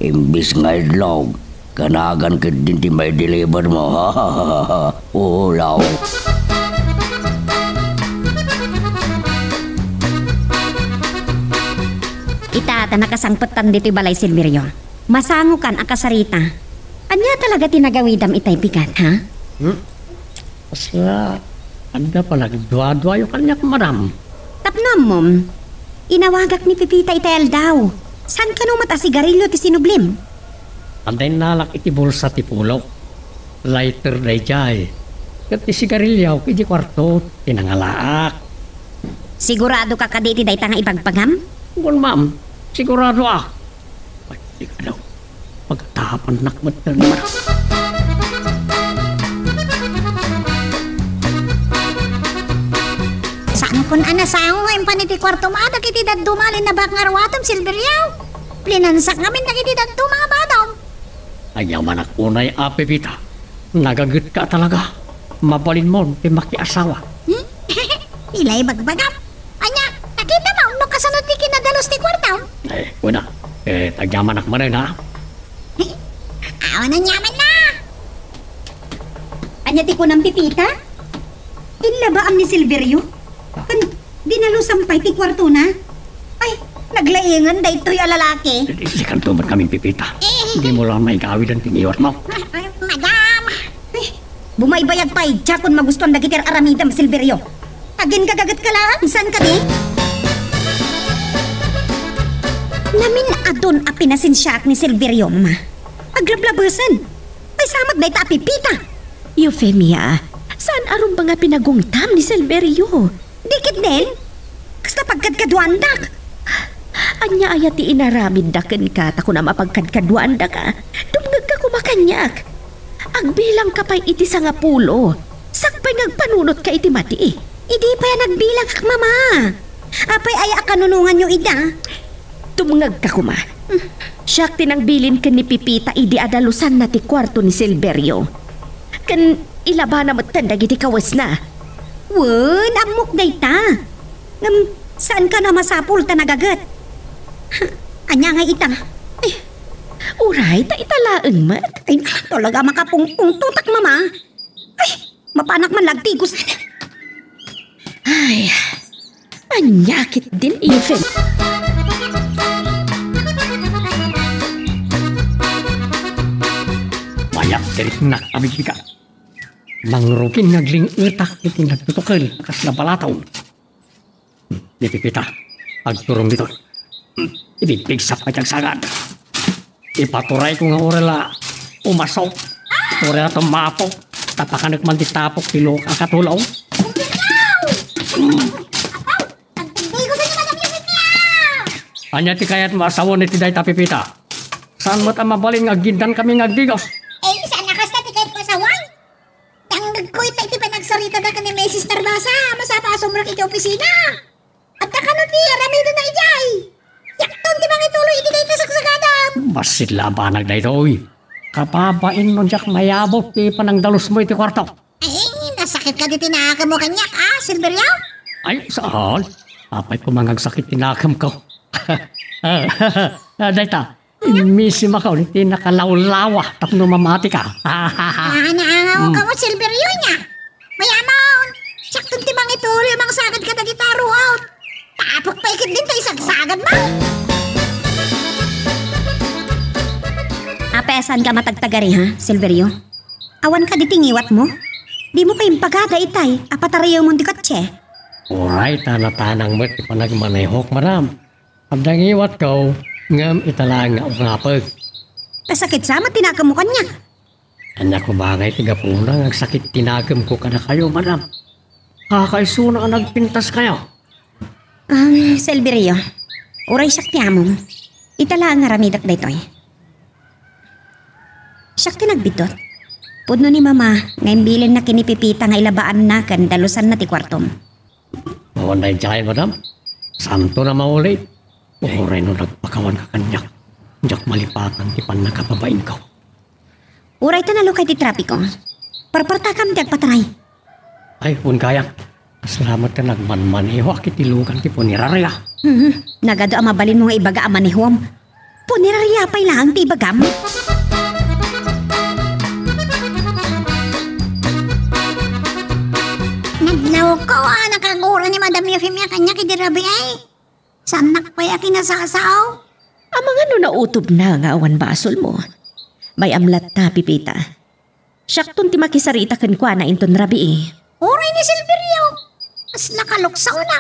Imbis nga itlog, kanagan ka din ti may deliver mo. Ulaw. Itata nakasangputan dito'y balay Silverio. Masangukan ang kasarita. Anya talaga tinagawidam itay bigat, ha? Basta, anda pa nagdwa-dwa yung kanyak, madam. Tapnam mom, inawagak ni Pipita itay daw. San ka nung matasigarilyo ti sinublim? Anday nalak iti bulsa ti pulok. Lighter day jay. Kat ti sigarilyaw, iti kwarto, tinangalaak. Sigurado ka kaditi day tanga ipagpagam? Kung ma'am, sigurado ak. Pati ka daw, pagtapan nakmat na naman. Saan kun anasango ngayon pa niti kwarto maada kiti dumalin na bak ngarwatom Silveryaw. Plinansak ngamin na kiti daddo mga badom. Ayaw manak unay Pepita. Nagagut ka talaga. Mabalin mo, ti makiasawa. Ilay bagbagam. Anya, nakita mo, no kasunod ti kinadalos ti kwartaw. Una, tagyaman ak manin ha. Awan na nyaman na. Anya ti ko ng Pipita? Inlabaam ni Silverio? Kan dinalusampay ti kwarto na? Ay, naglaingan da ito'y alalaki. Isikan tumat kaming Pipita. Hindi mo lang may gawid ang tiniwat mo. Madam. Ay, bumaybayag pa idya kung magustuhan dagitir aramidam Silverio. Agin kagagat ka lang, saan ka di? Namin adon a pinasinsyak ni Silverio, ma. Aglablabasan. Ay samag na ita Pipita. Euphemia, saan aron ba nga pinagungtam ni Silverio? Dikit din. Kasta pagkadkadwandak. Anya ayat ti inaramid daken ka, tako na mapagkadkadwanda ka. Dumgag ka kumakanyak. Agbilang ka pa'y iti sa nga pulo. Sakpay ngagpanunot ka iti mati eh. Idi pa yan nagbilang kak mama. Apay ay akanunungan nyo ida. Tumngag ka kuma. Siyak tinangbilin ka ni Pipita idi adalusan na ti kwarto ni Silverio. Kan ilaba na matandag iti kawas na. Wen, amok day ta. Saan ka na masapul ta nagagat? Anya nga ita. Ay, uray, ta italaan mat. Ay, talaga makapungpung tutak mama. Ay, mapanak man lagtigos. Ay, anyakit din even. Mayak dirit nak abig ka. Mangrukin nagling utak iti nagtutukil kas na balataw. Di Pipita, Pagturong dito. Ibigpigsak pa sagad. Ipaturay ko nga orela. Umasok. Orela tumapok. Tapakanak man ditapok tilok ang katulaw. Hindi ko sa inyo, Madam Eufemia! Anya ti kayat maasawon ni tiday tapipita. Saan mo't ang mabalin nga gindan kami ngagdigos? Eh, saan nakas na ti kahit pasaway? Tanggag ko ita iti pa nagsarita na ka ni Mrs. Tarbasa. Masapa asumrak iti opisina. At nakano ti aramido na ijay. Yakton ti mga ituloy iti na itasagsagadan. Basit labanag na ito, uy. Kapabain nun jak mayabot ti panangdalos mo iti kwarto. Ay, nasakit ka di tinakam mo kanyak, Silverio? Ay, saan? Apay ko mangagsakit tinakam ko. Dayta, misi makaw ni tinakalawlawa tapno mamati ka. Naangaw ka mo, Silverio niya. Mayamon, sakton ti mga ituloy mga sagad ka na di taro out. Tapok pa ikit din tayo sagsagad mo. Apesan ka matagtagari ha, Silverio? Awan ka ditingiwat mo? Di mo kayong pagada itay, apatarayaw mong dikatse. Alright, tanatanang mo't ipanagmanayhok, madam. Abdangiwat ko, ngam italang nga ungapag. Kasakit sama tinakam mo kanya. Anya ko bagay tigapunang ang sakit tinagam ko kada kayo, madam. Kakaisuna ang nagpintas kayo. Silverio, uray siyak tiyamong. Itala ang haramidak daytoy. Siyak tinagbitot. Pudno ni mama, ngayon bilin na kinipipita nga ilabaan na kan dalusan na ti kwartom. Mawanday dyan, madam. Santo na maulit. Uray no nagpakawan ka kanyak. Diyak malipatan ti pan nakapabain ko. Uray tanalo kay ti trapiko. Parparta kam ti agpataray. Ay, pun kaya. Salamat ka nagmanmaneho akit ilugan ti punirarya. Nagado ang mabalin mo nga ibaga ang manihom. Punirarya pa'y lang ti ibagam. Naglaw ko, nakagura ni Madam Eufemia kanya kidirabi ay. Sanak pa yakin nasasaw. Ang mga nautob na nga awan basol mo. May amlat ta, Pipita. Siyakton ti makisarita kan kwa na inton rabi eh. Uray ni Silverio. Mas nakaluksaw na.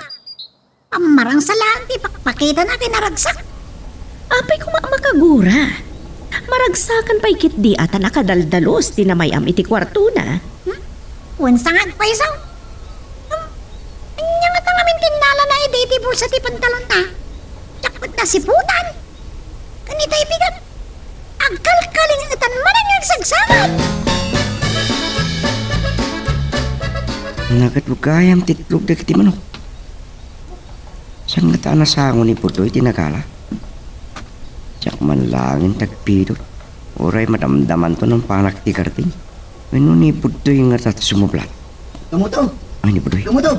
Amarang salaan ti pakpakita na kinaragsak. Apay ko makagura. Maragsakan pa ikit di ata nakadaldalos ti na may am iti kwarto na. Wansangag pa isaw. Anya nga tangamin tinala na iditibul sa ti pantalon na. Takot na siputan. Kanita ibigat. Agkalkaling ang atan manan yung sagsagat. Nagat bugayam titlog da kiti manok. Saan nga taan nasango ni Putoy tinagala? Siyak man langin tagpidot. Oray madamdaman to ng panak ti karting. Ano ni Putoy nga tata sumublat? Kamuto! Ay ni Putoy. Kamuto!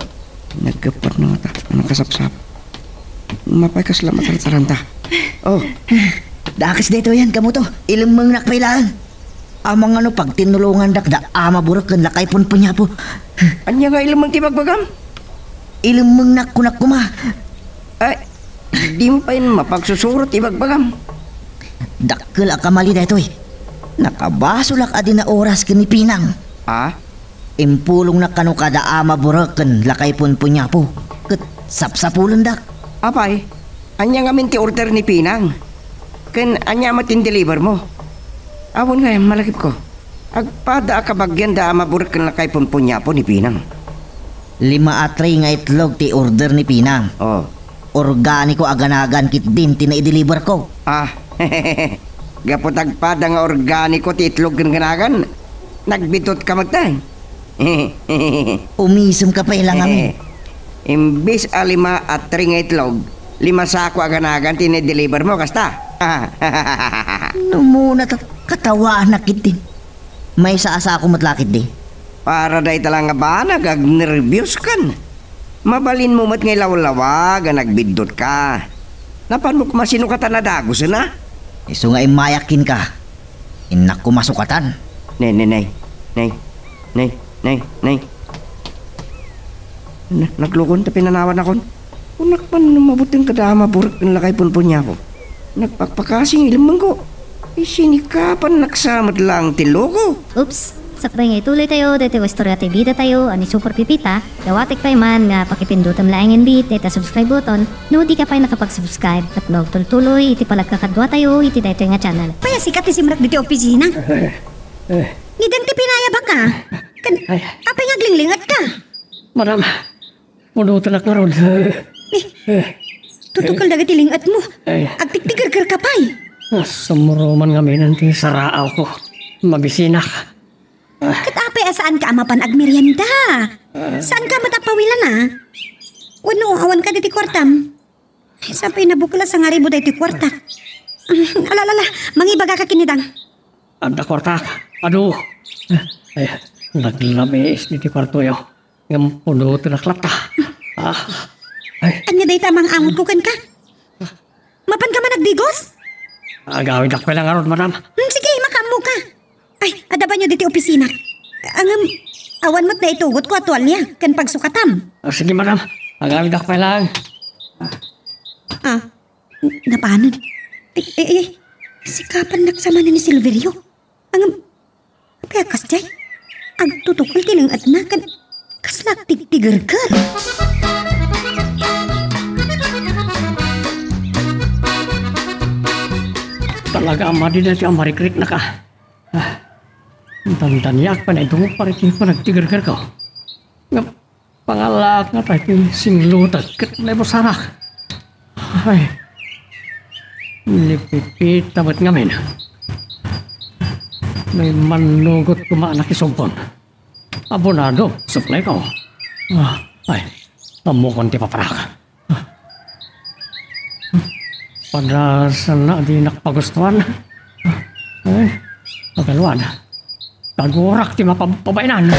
Nagkapat na nga ta. Anong kasapsap? Mapay ka salamat sa taranta. Oh, Dakas dito yan, kamuto. Ilang mga nakpailaan. Amang ano pag tinulungan dakda, ama burak kan lakay pun punya po. anya nga ilamang ti magbagam? Ilang mga nakunak kuma. Ay, di mo pa yun mapagsusurot ibagbagam. Dakkel akamali dito eh. Nakabasulak adi na oras kini Pinang. Ah? Impulong na kano kada ama burak kan lakay pun punya po. Ket sapsapulan dak. Apay, anya nga minti order ni Pinang. Ken anya matin-deliver mo. Awon nga malakip ko. Agpada akabagyan da maburak kan lakay punpunya po ni Pinang. 5 at 3 nga itlog ti order ni Pinang. Oh. Organiko aganagan kit din tina-deliver ko. Ah, gapot agpada nga organiko ti itlog kan ganagan. Nagbitot ka magtay. Umisum ka pa ilang amin. Imbis 5 at 3 nga itlog, 5 sako aganagan tinideliver mo kasta. Numuna katawa na kit din. May saasa ako matlakit di. Para day talang nga ba nagag-nervyos kan. Mabalin mo mat ngay lawlawag nagbidot ka. Napan mo kumasinukatan na dagos na? Iso nga imayakin ka. Inak ko masukatan. Nay. Naglukon ta pinanawan akon. Unak man mabuting kadama burak ng lakay punpun niya ko. Nagpakpakasing ilamang ko. Isinikapan naksamad lang tiloko. Oops, Sakbay nga ituloy tayo, dito istorya tayo bida tayo, ani Super Pipita. Dawatik pa man nga pakipindutan laing bit, dito subscribe button. No di ka pa nakapag-subscribe, tapno tuloy, iti palagkakadwa tayo, iti dito nga channel. Paya sikat ti simrak dito opisina. Nidang ti pinaya ba ka? Apay nga glinglingat ka. Madam, munutan ak na ron. Tutukal dagat ilingat mo. Agtiktigar ka pay. Sumuruman nga nanti sa raaw ko. Mabisinak. Kat apay asaan ka amapan agmerienda? Saan ka matapawilan na? Wano, awan ka diti kwartam. Sapay nabukla sa ngaribo diti kwarta. Alalala, mangibaga ka kinidang. Anda kwartak. Aduh. Naglamis diti kwarto yo. Ngam puno tinaklata. Anya day tamang angot ko kan ka? Mapan ka man nagdigos? Agawin ako lang aron, madam. Sige, makamu ka. Ay, adaban nyo diti opisina. Awan mo't na itugot ko atwalya, kan pagsukatam. Sige, madam. Agawin ako lang. Napanan? Sikapan naksama na ni Silverio. Piakas jay. Ang tutukol tilang at nakan. Kaslak tigtigar-gar. Talaga amadi dati ang marikrik na ka. Tandaniak pa na ito pa rin pa nagtigar-gar ko. Pangalak na tayo singlutag kat na ibo sarak. Ay, nipipit tabat ngamin. May manugot kumaanak isumpon. Abonado, supply ko. Ay, tamukon ti paparak. Padasan na di nakapagustuhan. Ay, pagaluan. Kagurak ti mapabainan.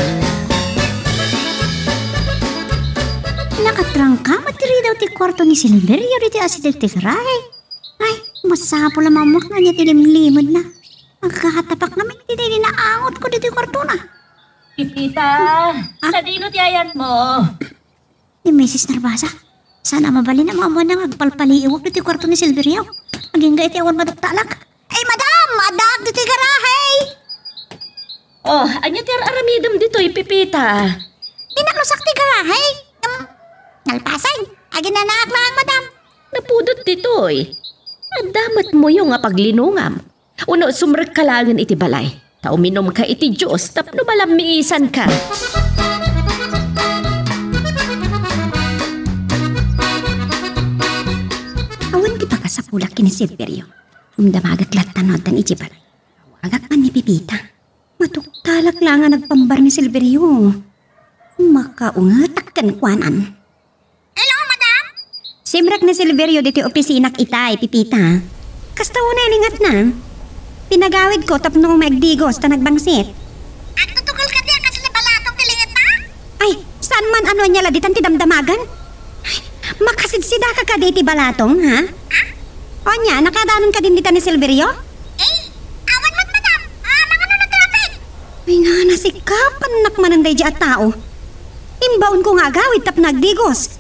Nakatrangka matiri daw ti kwarto ni Silverio diti asidel ti saray. Ay, masapo lang mamuk na niya tilimlimod na. Magkakatapak namin iti di naangot ko diti kwarto na. Pipita, sa dino ti ayan mo? Ni Mrs. Narbasa, sana mabalin na mga nang agpalpaliiwag diti kwarto ni Silverio. Maging ga iti awan madagtalak. Ay, madam! Adag diti garahay! Oh, anya ti aramidam dito'y Pipita. Inaklusak ti garahay. Nalpasan, agin na naaklaan, madam. Napudot dito'y. Adamat mo yung nga paglinungam. Uno sumrek kalangan iti balay. Tao minom ka iti Diyos, tapno malamiisan ka. Awan kita ka sa pulak kini Silverio. Umdamagat latanod ang iti balay. Awagak man ni Pipita. Matuktalak lang nga nagpambar ni Silverio. Makaungatak kan kuanan. Hello, madam? Simrak ni Silverio diti opisinak itay, Pipita. Kasta una lingat na. Pinagawid ko tapno magdigos ta nagbangsit. At tutukol ka diya kasi balatong tilingit na? Ay, saan man ano niya laditan ti damdamagan? Ay, makasidsida ka ka diti balatong, ha? O niya, nakadanon ka din dita ni Silverio? Awan mo't, madam. Mga nunod-lapit. Ay nga, nasikapan nakmananday di at tao. Imbaon ko nga agawid tap nagdigos.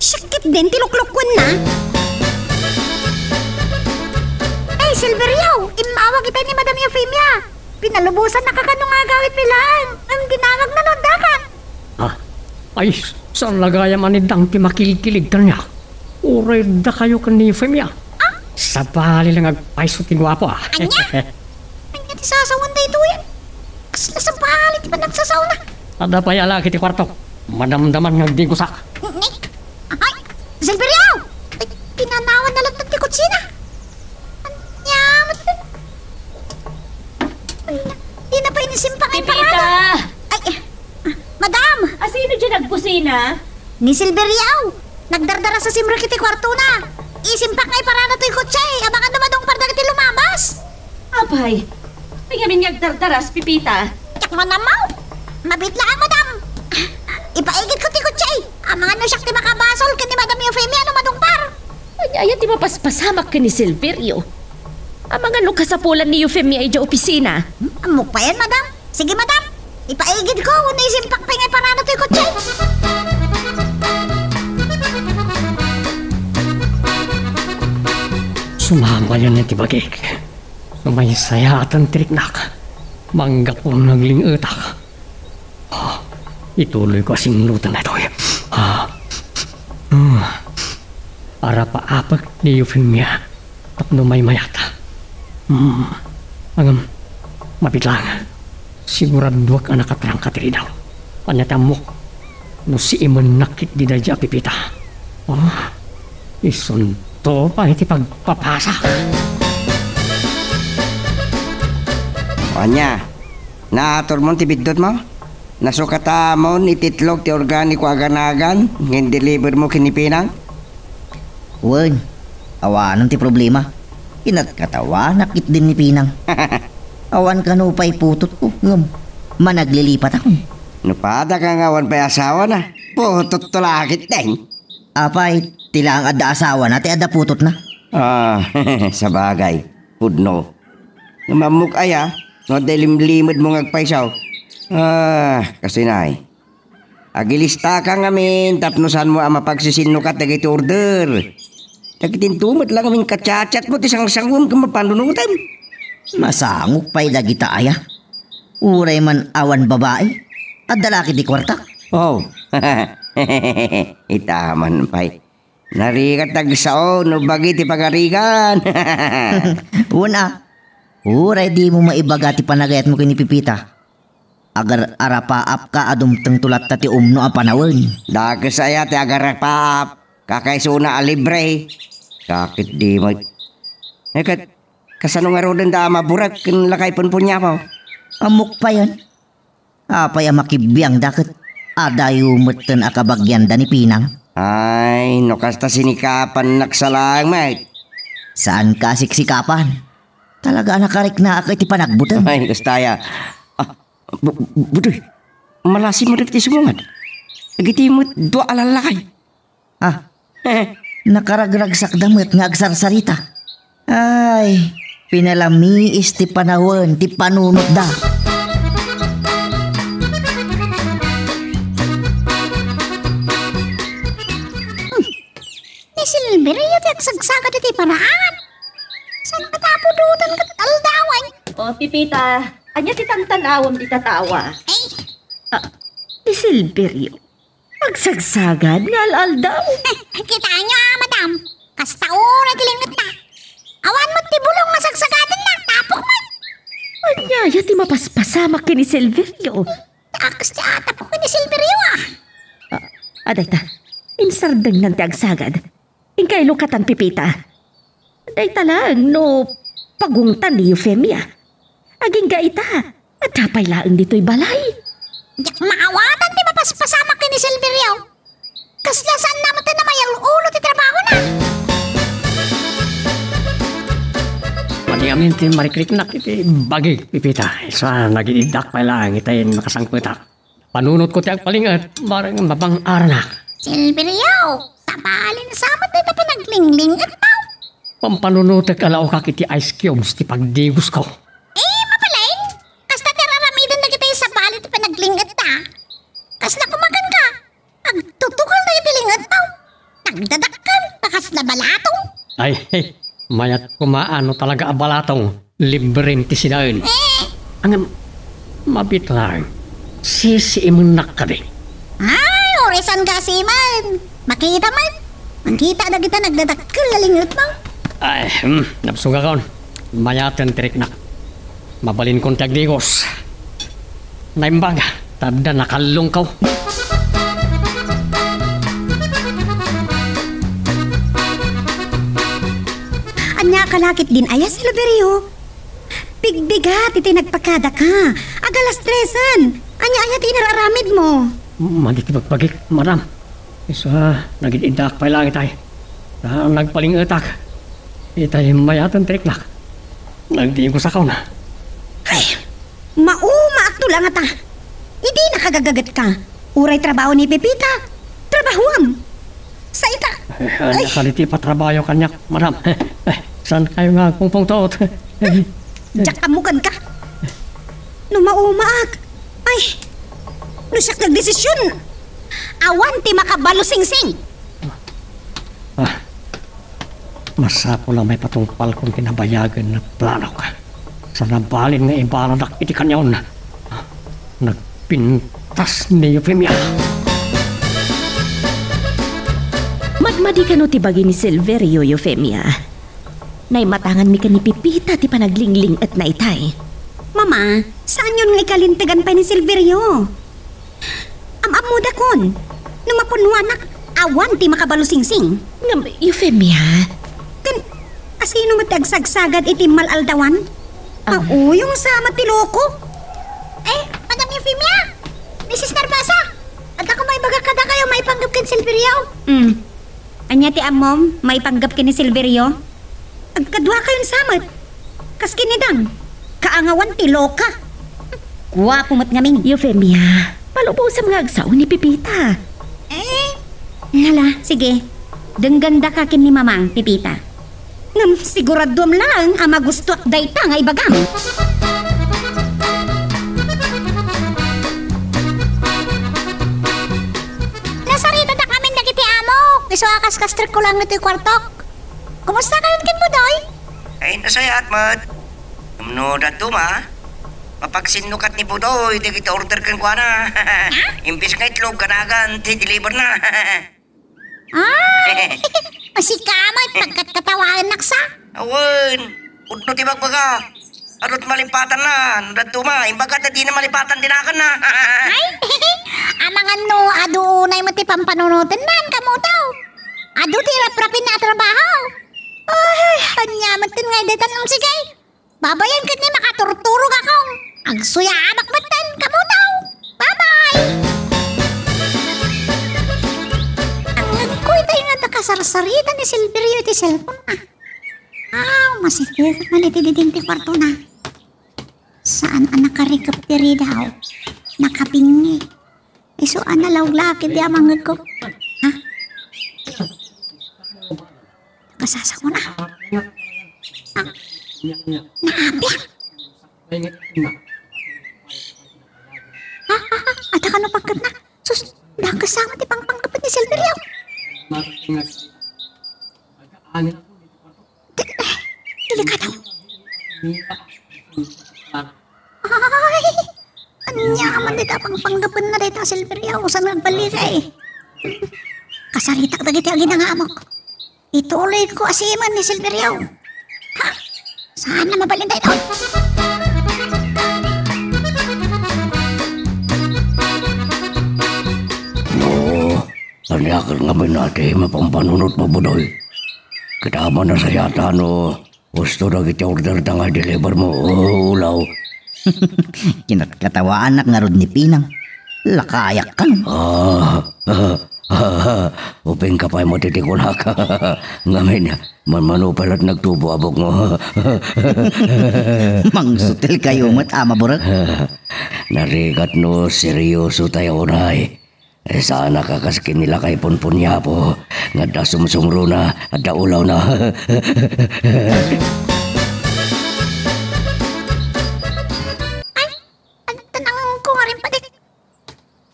Syakit din, tiluklukwan na. Ay, Silverio, imawag kita ni Madam Euphemia. Pinalubusan na kakano nga agawid pilaan. Ang ginawag na nundakan. Ay, saan lagaya manidang ti makilikilig ka niya? Uray da kayo ka ni Euphemia. Sa bali lang agpaiso ti gwapo. Anya? Anya ti sasawan da ito yan. Kasla sa bali ti pa nagsasaw na. Ada pa yala kiti kwarto. Madamdaman ngagdigusak. Ay, Silverio! Ay, pinanawan na lang ti kutsina. Anyamat. Di na pa inisimpang ay Pipita! parada. Ay, madam! Asino dyan nagpusina? Ni Silverio! Nagdardara sa simra kiti kwarto na. Isimpak ay parada to'y kutsay. Abangan dumadong parda kiti lumabas. Abay, may gamin ngagdardaras, Pipita. Tiyak mo namaw. Mabitlaan, madam. Ipaigit ko ti kutsay. Ang mga nusyak ti makabasol ka ni Madam Euphemia ano madungpar. Ayan ti mapaspasamak ka ni Silverio. Ang mga lukasapulan ni Euphemia ay dya opisina. Amok pa yan, madam. Sige, madam. Ipaigid ko. Una isimpak pa ngay parada to'y kutsay. Sumama yan ni Tibagik. Sumaysaya at ang triknak. Mangga po nagling utak. Ituloy ko asing lutan na ito. Para paapag ni Eufemia tapno may mayata. Ang mapitlang. Sigurado ka nakatrang katiri daw. Panyatamok. No si Imon nakit di na dya pipita. Isunto pa iti pagpapasa. Anya, naator mo ti bidot mo? Nasukata mo ititlog ti organiko aganagan ngin deliver mo kinipinang? Wen, awanan ti problema. Inat katawa, nakit din ni Pinang. Awan ka no pa'y putot ko. Managlilipat ako. Nupada ka nga awan pa'y asawa na. Putot to lakit din. Apay, tila ang adda asawa na, ti adda putot na. Sa bagay. Pudno. Namamuk aya, no delimlimod mo ngagpaysaw. Kasi nai. Agilista ka ngamin, tapnosan mo ang mapagsisinnukat na giti order. Nagitintumot lang aming katsachat mo, tisang sangwam ka mapanunutan. Masangok pa'y dagita aya. Uray man awan babae. At dalaki di kwarta. Itaman pa'y. Narikat tagsao, no bagi ti pagarigan. Una, uray di mo maibaga ti panagayat mo kinipipita. Agar arapaap ka adumteng tulat ta ti umno a panawon. Dagas aya ti agar arapaap. Kakaisuna a libre. Kakit di mo. Ekat, kasano nga roden da maburak kin lakay punpunya mo. Amok pa yan. Apay makibiyang dakit. Adayo meten akabagyan da ni Pinang. Ay, no kasta sinikapan naksalang, mate. Saan ka siksikapan? Talaga nakarik na akay ti panagbutan. Ay, kastaya. Budoy, malasi mo rin ti sumungan. Nagiti mo doa alalakay. Nakaragragsak damit nga agsarsarita. Ay, pinalamiis ti panawon, ti panunot da. Ni Silverio ti agsagsaga ti paraan. Saan katapudutan kat aldaway? Pipita, anya titang tanawam di tatawa. Ay, Ni Silverio, magsagsagad nga alal daw. kita nyo madam. Kasta ura tilingot na. Awan mo ti bulong masagsagadan na. Tapok man. Anya, ti mapaspasama ki ni Silverio. Takas ti atapok ni Silverio Aday ta, insardeng ng tiagsagad. Ingkay lukatan pipita. Aday ta lang, no pagungtan ni Eufemia. Aging gaita, at tapay laang dito'y balay. Yak maawatan ti mapaspasama ki ni Silverio. Kasla saan naman ta na mayang ulo ti trabaho na. Pati amin ti marikrik-nak iti bagi pipita. Sa nagiidak pa lang itayin makasangputak. Panunot ko ti agpalingat, barang mabang aranak. Silverio, tabalin samat na pinaglingling at tao. Pampanunutek alaw ka kiti ice cubes ti pagdigos ko. Mapalain. Kasta teraramidan na kita sa balit pinagling at ta. Kasla kumakan ka. Agtutukal na itiling at tao. Nagdadakkan, takas na balatong. Ay, mayat kumaano talaga abalatong. Libreng ti sinain. Ang mabit lang. Sisiimun ka din. Ay, oresan ka siman. Makita man. Makita na kita nagdadakkan lalingot mo. Ay, napsuga kaon. Mayatan tirik na. Mabalin kong tagdigos. Naimbang, tada nakalong ka. Anya kalakit din aya Silverio. Bigbigat iti nagpakada ka. Agalas tresan. Anya tinararamid mo. Manditi magpagik, madam. Isa, nagitindak pa lang itay. Nagpaling utak. Itay mayatan tirik na. Nagdiin ko sa kaon na. Maakto lang ata. Hindi nakagagagat ka. Uray trabaho ni Pepita. Trabahuam. Sa ita. Nakaliti pa trabaho kanyak, madam. Saan kayo nga pungpong toot? Diyak amukan ka. Maumaak. Ay, nusak nagdesisyon. Awan ti makabalo sing-sing. Masapo lang may patungpal kong kinabayagan na plano ka. Sa nabalin nga ibaladak iti kanyon. Nagpintas ni Eufemia. Madmadi ka no ti bagi ni Silverio, Eufemia. Naimatangan mi ka ni Pipita ti panaglingling at naitay. Mama, saan yun nga ikalintagan pa ni Silverio? Amamuda kon. Nung mapunwanak, awan ti makabalo-singsing. Ngam, Eufemia. Kan, asino matagsagsagad iti malaldawan? Yung sa matiloko. Madam Eufemia! Mrs. Narvasa! At ako may baga kada kayo may panggap kan Silverio. Anya ti amom, may panggap kini Silverio? Agkadwa kayon samat. Kas kinidang, kaangawan ti loka. Guwapo mat ngaming. Eufemia, palubaw sa mga agsaw ni Pipita. Hala, sige. Dengganda ka kin ni Mamang, Pipita. Ngam, siguradom lang ama gusto at dayta nga ibagam. Nasarita na kami nagiti amo. Gusto akas-kastrik ko lang nito yung kwartok. Kumusta ka rin Budoy? Ay, nasayat, Mad. No, datuma. Mapagsinukat ni Budoy, di kita order kan kwa na. Imbis nga itlog, kanagan, ti-deliver na. Masikamat, pagkatkatawaan naksa. Awan, udno ti bagbaga. Arot malipatan na, datuma, imbaga na di na malipatan dinakan na. Amangan no, adunay mo ti pampanunutan nan, kamutaw. Adu ti rap-rapin na trabaho. Anyaman tin nga detan lang sige. Babayan ka ni makaturturog akong. Agsuya anak matan, kamutaw. Bye-bye! Ang nagkuy tayo nga nakasarsarita ni Silverio ti cellphone na. Masikip man iti diding ti kwarto na. Saan ang nakarikaptiri daw? Nakapingi. Isuan na lawglaki di amangag ko. Kasasa ko na. Naabyak. At ka no pagkat na. Sus, nakasama ti pangpanggapit ni Silverio. Dili ka daw. Ay, anyaman dito pangpanggapit na dito Silverio. Saan nagbalik eh. Kasaritak na dito ang ginangamok. Ituloy ko asiman ni Silverio. Saan na mabalin tayo doon? Tanyakan nga natin mapampanunot mo, Budoy. Kitama na sa yata, no. Gusto na kita order na nga deliver mo, ulaw. Kinatkatawaan na nga rod ni Pinang. Lakayak ka no. Uping ka pa'y matitikunak. Ngamin, manmanupal at nagtubo abog mo. Mangsutil kayo ama burak. Narigat no, seryoso tayo unay. Sana kakaskin nila kay punpunya po. Nga da sumsumro na at da ulaw na. Ang tanang ko nga rin padik.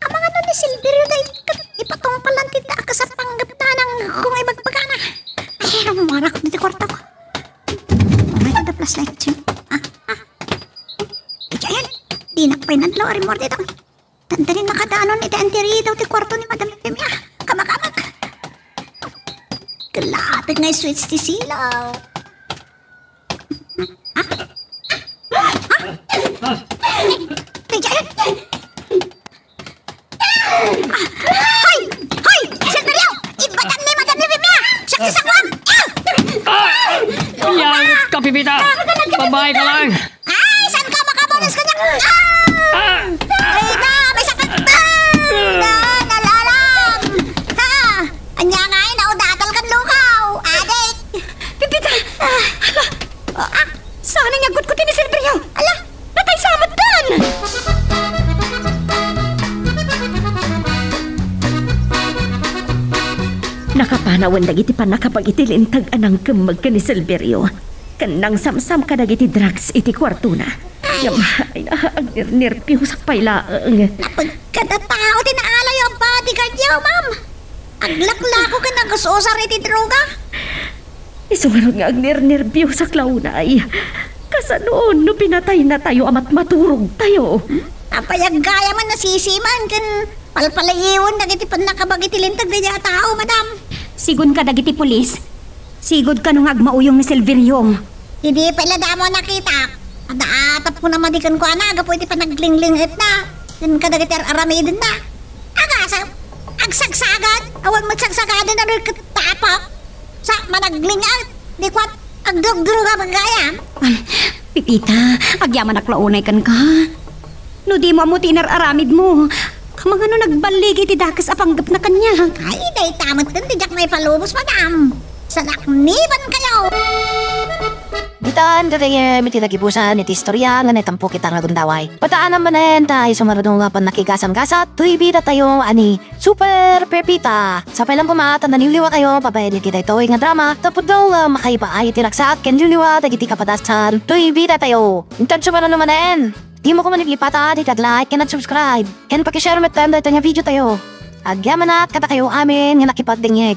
Ang mga nun ni Silverio dahil ipatong palantita ka sa panggaptanang kung ay magpagana. Ay, marak dito kwarta ko. Alright, the plus light too. Diyan, di nakapay nadlaw rin mo dito. Tantanin makadaanon iti antiri daw ti kwarto ni Madam Eufemia. Kamak-kamak. Kalapit nga switch ti silaw. Diyan! Hoy! Hoy! Silverio! Ibatan ni Madam Eufemia! Sakti sa kwan! Yan ka, Pipita! Babae ka lang! Ay! Saan ka makabulas ka niya? Ay ka! May sakit! Nalalang! Ha! Anya nga ay naudatal kan lukaw! Adik! Pipita! Saan ang yagot ko ni Silverio? Ala! Natay samat kan! Nakapanawan dagiti pa nakapag-itilintag anang kemag ka ni Silverio. Kanang samsam ka dagiti drugs iti kwarto na. Ay, ang nirpihusak pailaang. Napagkadatao tinaalay ang bodyguard niyo, ma'am! Aglaklako ka na gusto sa iti droga! Isungarod nga ang nirpihusak launay. Kasanoon no pinatay na tayo amat maturog tayo. Apayag gaya man nasisiman kan palpalayiwan dagiti pan nakabagiti lintag na tao, madam. Sigun ka dagiti pulis. Sigod ka nung agmauyong ni Silverio. Hindi pala damo nakita. Adaatap ko na madikan ko anaga pwede pa naglinglingit na. Yan ka dagiti aramidin na. Agasa, agsagsagad. Awan magsagsagadan na rin katapak. Sa managlingat. Di kwat, agdugduro ka magaya. Pipita, agyaman aklaunay kan ka. No di mo tinar-aramid mo. Kamang ano nagbaligi ti dakas apanggap na kanya. Ay, day tamat din, tijak may palubos, madam. Sanakniban kayo. Bitaan dere miti nagibusan iti istorya nga netampo kita nga gundaway. Pataan naman tayo sumaradong nga pan nakigasam-gasat. Tuy bida tayo ani Super Pepita. Sa pailang pumata naniliwa kayo pabayad kita ito nga drama. Tapos daw makaiba ay tiraksak ken liliwa dagiti kapadasan. Tuy bida tayo. Intan sumara naman Di mo ko manipipata, di tag-like, ken at subscribe. Ken pakishare met time dahil nga video tayo. Agyaman na kata kayo amin nga nakipagdingig.